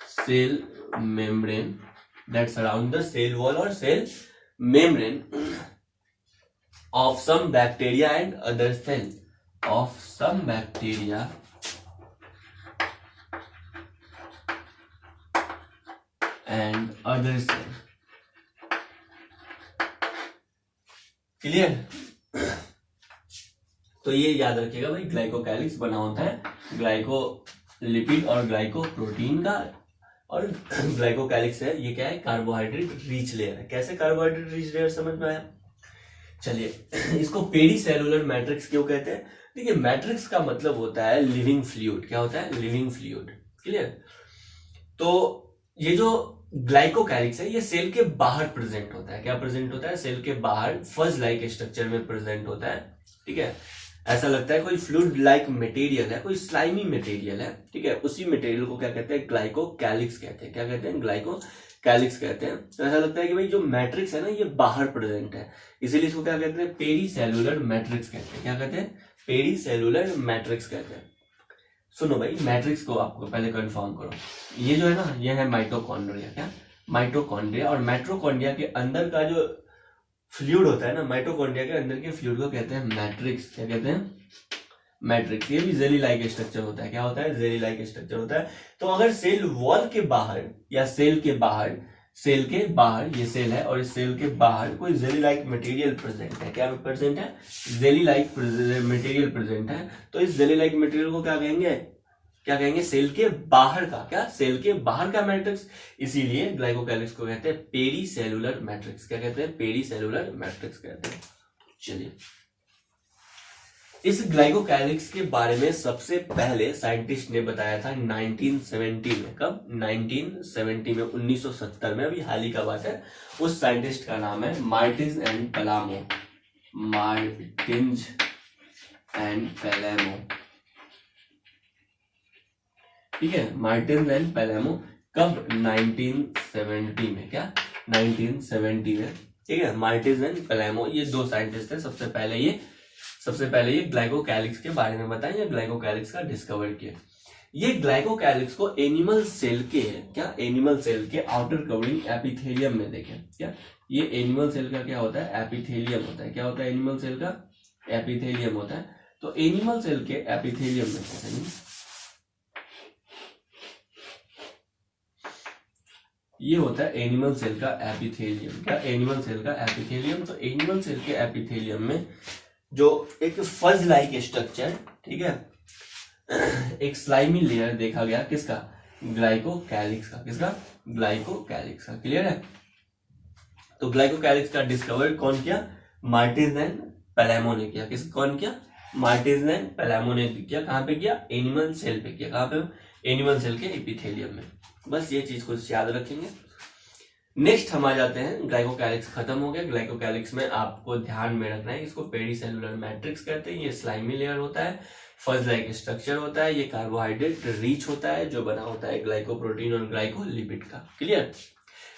cell membrane, that surround the cell wall और cell membrane of some bacteria and other cell, of some bacteria and other cell. Clear? तो ये याद रखिएगा भाई, glycocalyx बना होता है ग्लाइकोलिपिड और ग्लाइकोप्रोटीन का, और ग्लाइकोकैलिक्स है ये क्या है, कार्बोहाइड्रेट रिच लेयर है। कैसे कार्बोहाइड्रेट रिच लेयर, समझ में आया? चलिए, इसको पेरी सेलुलर मैट्रिक्स क्यों कहते हैं? देखिए, मैट्रिक्स का मतलब होता है लिविंग फ्लूइड। क्या होता है? Living fluid. क्लियर? तो ये जो ग्लाइकोकैलिक्स है ये सेल के बाहर प्रेजेंट होता है। क्या प्रेजेंट होता है? सेल के बाहर फज लाइक स्ट्रक्चर में प्रेजेंट होता है, ठीक है। ऐसा लगता है कोई फ्लूइड लाइक मटेरियल है, कोई स्लाइमी मटेरियल है, ठीक है। उसी मटेरियल को क्या कहते हैं? ग्लाइकोकैलिक्स कहते हैं। क्या कहते हैं? ग्लाइकोकैलिक्स कहते हैं। तो ऐसा लगता है कि भाई जो मैट्रिक्स है ना ये बाहर प्रेजेंट है, इसीलिए इसको क्या कहते हैं? पेरी सेलुलर मैट्रिक्स कहते हैं। क्या कहते हैं? पेरी सेलुलर मैट्रिक्स कहते हैं। सुनो भाई, मैट्रिक्स को आपको पहले कंफर्म करो। ये जो है ना, ये है माइटोकॉन्ड्रिया। क्या? माइटोकॉन्ड्रिया। और माइटोकॉन्ड्रिया के अंदर का जो फ्लूइड होता है ना, माइटोकॉन्ड्रिया के अंदर के फ्लूइड को कहते हैं मैट्रिक्स। क्या कहते हैं? मैट्रिक्स। ये भी जेली लाइक स्ट्रक्चर होता है। क्या होता है? जेली लाइक स्ट्रक्चर होता है। तो अगर सेल वॉल के बाहर या सेल के बाहर ये सेल है और इस सेल के बाहर कोई जेली लाइक मटेरियल प्रेजेंट है। क्या प्रेजेंट है? जेली लाइक मटेरियल प्रेजेंट है। तो इस जेली लाइक मटेरियल को क्या कहेंगे? सेल के बाहर का। क्या? सेल के बाहर का मैट्रिक्स। इसीलिए ग्लाइकोकैलिक्स को कहते हैं पेरी सेलुलर मैट्रिक्स। क्या कहते हैं? पेरी सेलुलर मैट्रिक्स कहते हैं। चलिए, इस ग्लाइकोकैलिक्स के बारे में सबसे पहले साइंटिस्ट ने बताया था 1970 में। कब? 1970 में, 1970 में, अभी हाल ही का बात है। उस साइंटिस्ट का नाम है मार्टिन्स एंड पेलामो। मार्टिन्स एंड पेलामो, ठीक है। मार्टिन्स एंड पेलामो कब? 1970 में। क्या? 1970 में, ठीक है। मार्टिन्स एंड पेलामो ये दो साइंटिस्ट थे। सबसे पहले ये ग्लाइकोकैलिक्स के बारे में बताएं, या ग्लाइकोकैलिक्स का डिस्कवर किया। ये ग्लाइकोकैलिक्स को एनिमल सेल के आउटर कवरिंग एपिथेलियम में देखें। क्या? ये एनिमल सेल का क्या होता है? एपिथेलियम होता है। क्या होता है? एनिमल सेल का एपिथेलियम होता है। तो एनिमल सेल के एपिथेलियम में ये होता है एनिमल सेल का एपिथेलियम। क्या? एनिमल सेल का एपिथेलियम। तो एनिमल सेल के एपिथेलियम में जो एक फज लाइक स्ट्रक्चर, ठीक है, एक स्लाइमी लेयर देखा गया। किसका? ग्लाइकोकैलिक्स का। किसका? ग्लाइकोकैलिक्स का। क्लियर है? तो ग्लाइकोकैलिक्स का डिस्कवर कौन किया? मार्टिन्स एंड पेलामो ने किया। कौन किया? मार्टिन्स एंड पेलामो ने किया। कहां पे किया? एनिमल सेल पे किया। कहां पे? एनिमल सेल के एपिथेलियम में। बस ये चीज को याद रखेंगे। नेक्स्ट हम आ जाते हैं, ग्लाइकोकैलिक्स खत्म हो गया। ग्लाइकोकैलिक्स में आपको ध्यान में रखना है, इसको पेरीसेलुलर मैट्रिक्स कहते हैं। ये स्लाइमी लेयर होता है, फज लाइक स्ट्रक्चर होता है, ये कार्बोहाइड्रेट रिच होता है जो बना होता है ग्लाइकोप्रोटीन और ग्लाइकोलिपिड का। क्लियर?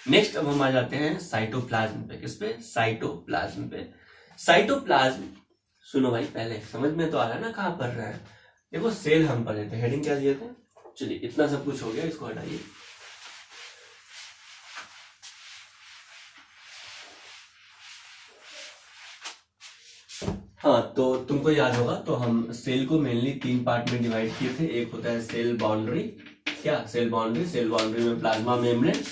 नेक्स्ट अब हम आ जाते हैं साइटोप्लाज्म पे। किस पे? साइटोप्लाज्म पे। साइटोप्लाज्म, सुनो भाई, पहले समझ में तो आ रहा है ना कहां पढ़ रहा है? देखो, सेल हम पढ़े थे, हेडिंग क्या दिए थे? चलिए, इतना सब कुछ हो गया, इसको हटाइए। हाँ, तो तुमको याद होगा, तो हम सेल को मेनली 3 पार्ट में डिवाइड किए थे। एक होता है सेल बाउंड्री। क्या? सेल बाउंड्री में प्लाज्मा मेम्ब्रेन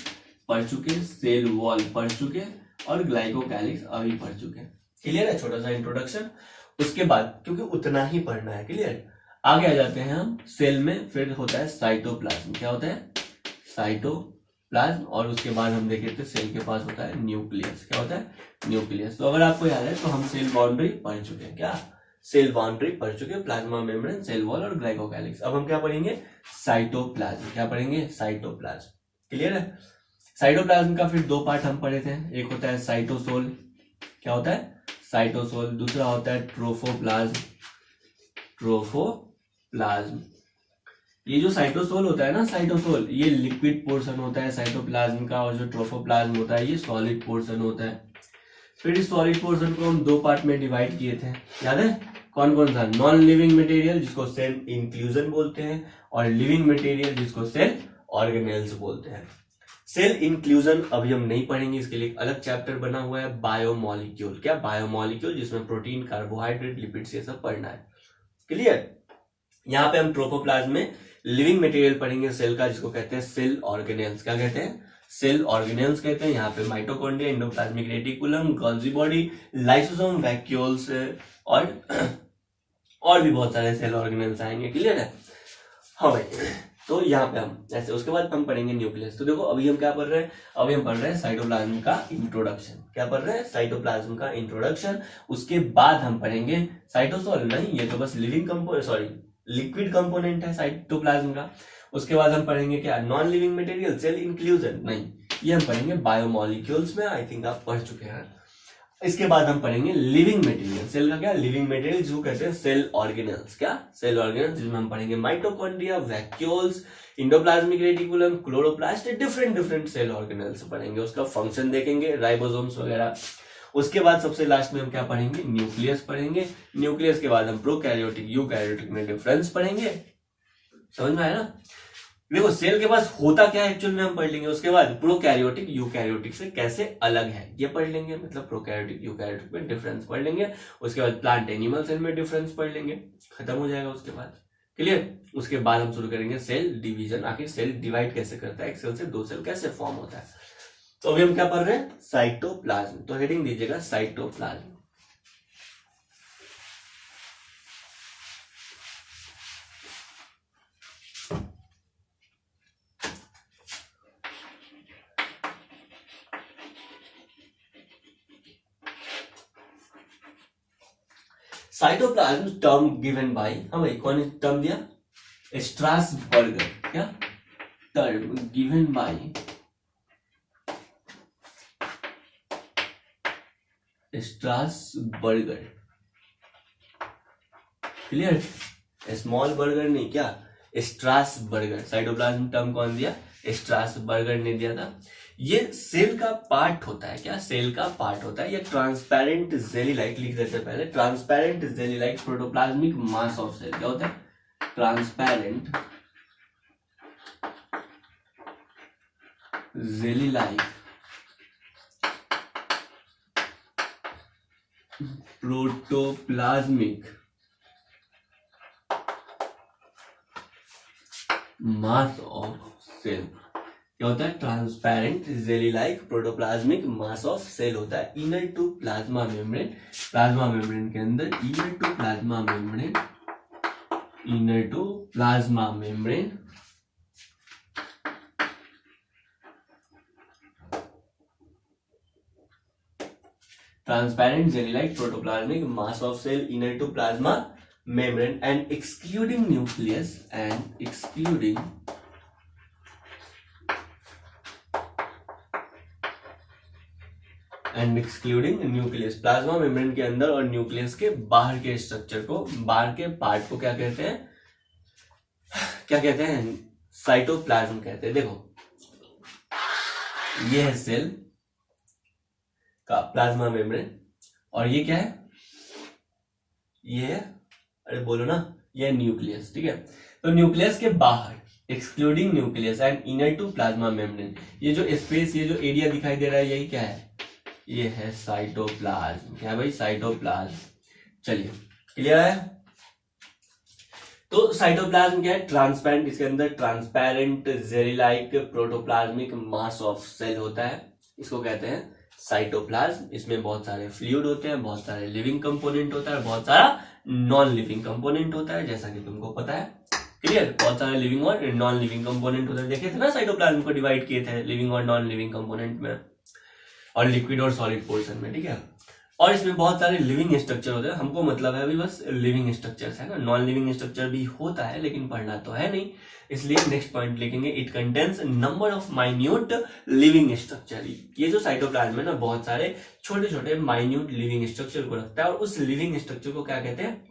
पढ़ चुके, सेल वॉल पढ़ चुके, और ग्लाइकोकैलिक्स अभी पढ़ चुके। क्लियर है? छोटा सा इंट्रोडक्शन। उसके बाद, क्योंकि उतना ही पढ़ना है, क्लियर, आगे आ जाते हैं हम सेल में। फिर होता है साइटोप्लाज्म। क्या होता है? साइटोप्लाज्म। और उसके बाद हम देखे थे सेल के पास होता है न्यूक्लियस। क्या होता है? न्यूक्लियस। तो अगर आपको याद है तो हम सेल बाउंड्री पढ़ चुके हैं। क्या? सेल बाउंड्री पढ़ चुके, प्लाज्मा मेम्ब्रेन, सेल वॉल और ग्लाइकोकैलिक्स। अब हम क्या पढ़ेंगे? साइटोप्लाज्म। क्या पढ़ेंगे? साइटोप्लाज्म। क्लियर है? साइटोप्लाज्म का फिर 2 पार्ट हम पढ़े थे। एक होता है साइटोसोल। क्या होता है? साइटोसोल। दूसरा होता है ट्रोफोप्लाज्म। ये जो साइटोसोल होता है ना, साइटोसोल ये लिक्विड पोर्शन होता है साइटोप्लाज्म का, और जो ट्रोफोप्लाज्म होता है ये सॉलिड पोर्शन होता है। फिर इस सॉलिड पोर्शन को हम दो पार्ट में डिवाइड किए थे, याद है? कौन कौन सा? नॉन लिविंग मटेरियल जिसको सेल इंक्लूजन बोलते हैं, और लिविंग मटेरियल जिसको सेल ऑर्गेनेल्स बोलते हैं। सेल इंक्लूजन अभी हम नहीं पढ़ेंगे, इसके लिए एक अलग चैप्टर बना हुआ है, बायोमोलिक्यूल। क्या? बायोमोलिक्यूल, जिसमें प्रोटीन, कार्बोहाइड्रेट, लिपिड्स ये सब पढ़ना है। क्लियर? यहाँ पे हम ट्रोफोप्लाज्म में लिविंग मटेरियल पढ़ेंगे सेल का, जिसको कहते हैं सेल ऑर्गेनेल्स। क्या कहते हैं? सेल ऑर्गेनेल्स कहते हैं। यहाँ पे mitochondria, endoplasmic reticulum, Golgi body, lysosome, vacuoles और भी बहुत सारे सेल ऑर्गेनेल्स आएंगे। क्लियर है? हाँ भाई, तो यहाँ पे हम ऐसे, उसके बाद हम पढ़ेंगे न्यूक्लियस। तो देखो अभी हम क्या पढ़ रहे हैं? अभी हम पढ़ रहे हैं साइटोप्लाज्म का इंट्रोडक्शन। क्या पढ़ रहे हैं? साइटोप्लाज्म का इंट्रोडक्शन। उसके बाद हम पढ़ेंगे साइटोसोल। नहीं, ये तो बस living component, sorry liquid component है साइटोप्लाज्म का। उसके बाद हम पढ़ेंगे क्या? Non living material, cell inclusion. नहीं, ये हम पढ़ेंगे बायोमोलिक्यूल्स में। आई थिंक आप पढ़ चुके हैं। इसके बाद हम पढ़ेंगे लिविंग मटेरियल। सेल का क्या? लिविंग मटेरियल, जो कहते हैं सेल ऑर्गेनेल्स। क्या? सेल ऑर्गेनेल्स, जिसमें हम पढ़ेंगे mitochondria, vacuoles, endoplasmic reticulum, chloroplast, different cell organelles पढ़ेंगे। उसका फंक्शन देखेंगे, राइबोसोम्स वगैरह। उसके बाद सबसे लास्ट में हम क्या पढ़ेंगे? न्यूक्लियस पढ़ेंगे। न्यूक्लियस के बाद हम प्रोकैरियोटिक, यूकैरियोटिक में डिफरेंस पढ़ेंगे। समझ में आया ना? देखो सेल के पास होता क्या है एक्चुअल में हम पढ़ लेंगे। उसके बाद प्रोकैरियोटिक यूकैरियोटिक से कैसे अलग है ये पढ़ लेंगे, मतलब प्रोकैरियोटिक यूकैरियोटिक में डिफरेंस पढ़ लेंगे। उसके बाद प्लांट एनिमल सेल में डिफरेंस पढ़ लेंगे, खत्म हो जाएगा उसके बाद। क्लियर? उसके बाद हम शुरू करेंगे सेल डिवीजन। आखिर सेल डिवाइड कैसे करता है, एक सेल से दो सेल कैसे फॉर्म होता है। तो अभी हम क्या पढ़ रहे हैं? साइटोप्लाज्म। तो हेडिंग दीजिएगा cytoplasm. Cytoplasm term given by, हाँ भाई कौन टर्म दिया? स्ट्रासबर्गर। क्या? Term given by Strasburger. Clear? Small burger नहीं, क्या? स्ट्रासबर्गर। साइटोप्लाज्म टर्म कौन दिया? स्ट्रासबर्गर ने दिया था। ये सेल का पार्ट होता है। क्या? सेल का पार्ट होता है। ये ट्रांसपेरेंट जेली लाइक, लिख देते हैं पहले, transparent jelly like protoplasmic mass of cell. क्या होता है? Transparent jelly like protoplasmic mass of cell. क्या होता है? Transparent jelly like protoplasmic mass of cell होता है। Inner to plasma membrane, plasma membrane के अंदर, inner to plasma membrane, inner to plasma membrane, transparent jelly-like protoplasmic mass of cell inner to plasma membrane and excluding nucleus and excluding nucleus। Plasma membrane के अंदर और nucleus के बाहर के structure को, बाहर के पार्ट को क्या कहते हैं? क्या कहते हैं? साइटोप्लाज्म कहते हैं। देखो ये है सेल का प्लाज्मा मेम्ब्रेन, और ये क्या है? ये है, अरे बोलो ना, ये है न्यूक्लियस। ठीक है? तो न्यूक्लियस के बाहर, excluding nucleus and inner to plasma membrane, ये जो स्पेस, ये जो एरिया दिखाई दे रहा है, यही क्या है? ये है साइटोप्लाज्म। क्या है भाई? साइटोप्लाज्म। चलिए क्लियर है? तो साइटोप्लाज्म क्या है? ट्रांसपेरेंट, इसके अंदर transparent jelly like protoplasmic mass of cell होता है। इसको कहते हैं साइटोप्लाज्म। इसमें बहुत सारे फ्लूइड होते हैं, बहुत सारे लिविंग कंपोनेंट होता है, बहुत सारा नॉन लिविंग कंपोनेंट होता है, जैसा कि तुमको पता है। क्लियर? बहुत सारे लिविंग और नॉन लिविंग कंपोनेंट होते हैं। देखे थे ना साइटोप्लाज्म को डिवाइड किए थे लिविंग और नॉन लिविंग कंपोनेंट में, और लिक्विड और सॉलिड पोर्शन में। ठीक है? और इसमें बहुत सारे लिविंग स्ट्रक्चर होते हैं। हमको मतलब है अभी बस लिविंग स्ट्रक्चर्स है ना, नॉन लिविंग स्ट्रक्चर भी होता है लेकिन पढ़ना तो है नहीं, इसलिए नेक्स्ट पॉइंट लिखेंगे, it contains number of minute living structure. ये जो साइटोप्लाज्म है ना, बहुत सारे छोटे छोटे माइन्यूट लिविंग स्ट्रक्चर को रखता है, और उस लिविंग स्ट्रक्चर को क्या कहते हैं?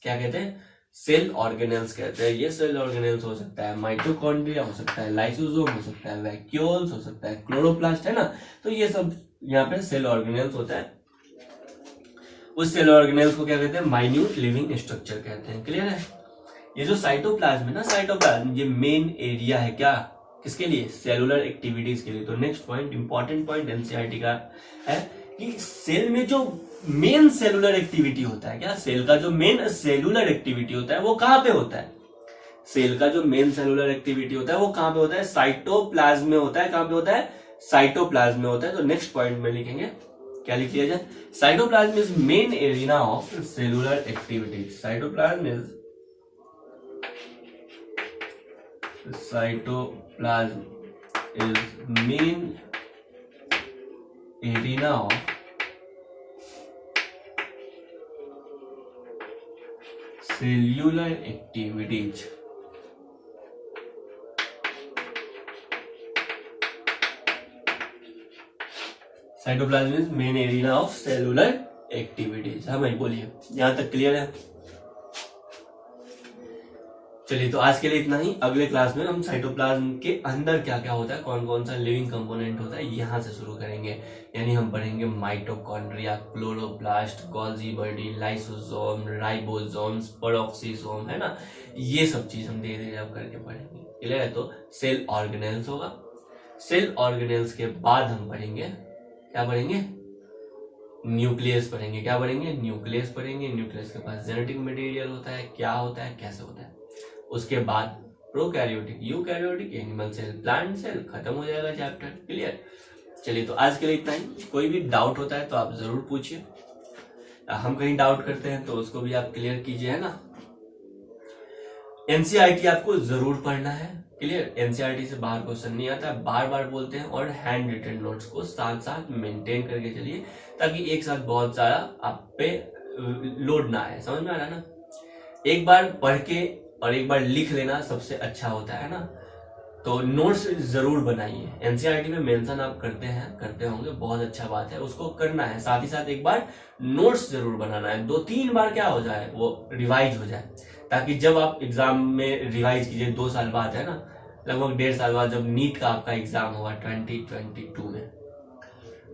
क्या कहते हैं? सेल ऑर्गेनेल्स कहते हैं। ये सेल ऑर्गेनेल्स हो सकता है माइटोकॉन्ड्रिया, हो सकता है लाइसोसोम, हो सकता है वैक्यूल्स, हो सकता है क्लोरोप्लास्ट, है ना। तो ये सब यहाँ पे सेल ऑर्गेनेल्स होता है। उस सेल ऑर्गेनेल्स को क्या कहते हैं, माइन्यूट लिविंग स्ट्रक्चर कहते हैं। क्लियर है। ये जो साइटोप्लाज्म है ना, साइटोप्लाज्म ये मेन एरिया है क्या, किसके लिए, सेलुलर एक्टिविटीज के लिए। तो next point, important point NCERT का है कि सेल में जो मेन सेलुलर एक्टिविटी होता है, क्या सेल का जो मेन सेलुलर एक्टिविटी होता है वो कहां पे होता है, सेल का जो मेन सेलुलर एक्टिविटी होता है वो कहां पे होता है, साइटोप्लाज्म में होता है। कहां पे होता है, साइटोप्लाज्म में होता है। तो नेक्स्ट पॉइंट में लिखेंगे, क्या लिख लिया जाए, cytoplasm is main arena of cellular activities. Cytoplasm is cytoplasm is main arena of cellular activities। Cytoplasm is main arena of cellular activities. हाँ भाई बोलिए, यहां तक क्लियर है। चलिए तो आज के लिए इतना ही। अगले क्लास में हम साइटोप्लाज्म के अंदर क्या क्या होता है, कौन कौन सा लिविंग कंपोनेंट होता है, यहां से शुरू करेंगे। यानी हम पढ़ेंगे mitochondria, chloroplast, Golgi body, lysosome, ribosome, peroxisome, है ना। ये सब चीज हम धीरे धीरे अब करके पढ़ेंगे। क्लियर है। तो सेल ऑर्गेनेल्स होगा। सेल ऑर्गेनेल्स के बाद हम पढ़ेंगे, क्या पढ़ेंगे, न्यूक्लियस पढ़ेंगे। क्या पढ़ेंगे, न्यूक्लियस पढ़ेंगे। न्यूक्लियस के पास जेनेटिक मटेरियल होता है, क्या होता है, कैसे होता है। उसके बाद prokaryotic, eukaryotic, animal cell, plant cell, खत्म हो जाएगा चैप्टर। क्लियर। चलिए तो आज के लिए इतना ही। कोई भी डाउट होता है तो आप जरूर पूछिए, हम कहीं डाउट करते हैं तो उसको भी आप क्लियर कीजिए, है ना। एनसीईआरटी आपको जरूर पढ़ना है। क्लियर। एनसीईआरटी से बाहर क्वेश्चन नहीं आता है, बार बार बोलते हैं। और हैंड रिटन नोट्स को साथ साथ मेंटेन करके चलिए, ताकि एक साथ बहुत सारा आप पे लोड ना आए। समझ में आ रहा है ना। एक बार पढ़ के और एक बार लिख लेना सबसे अच्छा होता है ना। तो नोट्स जरूर बनाइए। एनसीईआरटी में मेंशन आप करते हैं, करते होंगे, बहुत अच्छा बात है, उसको करना है। साथ ही साथ एक बार नोट्स जरूर बनाना है। 2-3 बार क्या हो जाए, वो रिवाइज हो जाए, ताकि जब आप एग्जाम में रिवाइज कीजिए। 2 साल बाद, है ना, लगभग 1.5 साल बाद जब नीट का आपका एग्जाम होगा 2022 में,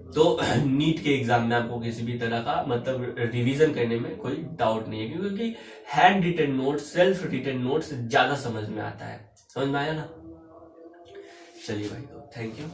तो नीट के एग्जाम में आपको किसी भी तरह का मतलब रिवीजन करने में कोई डाउट नहीं है, क्योंकि handwritten notes, self written notes ज्यादा समझ में आता है। समझ में आया ना। चलिए भाई, तो थैंक यू।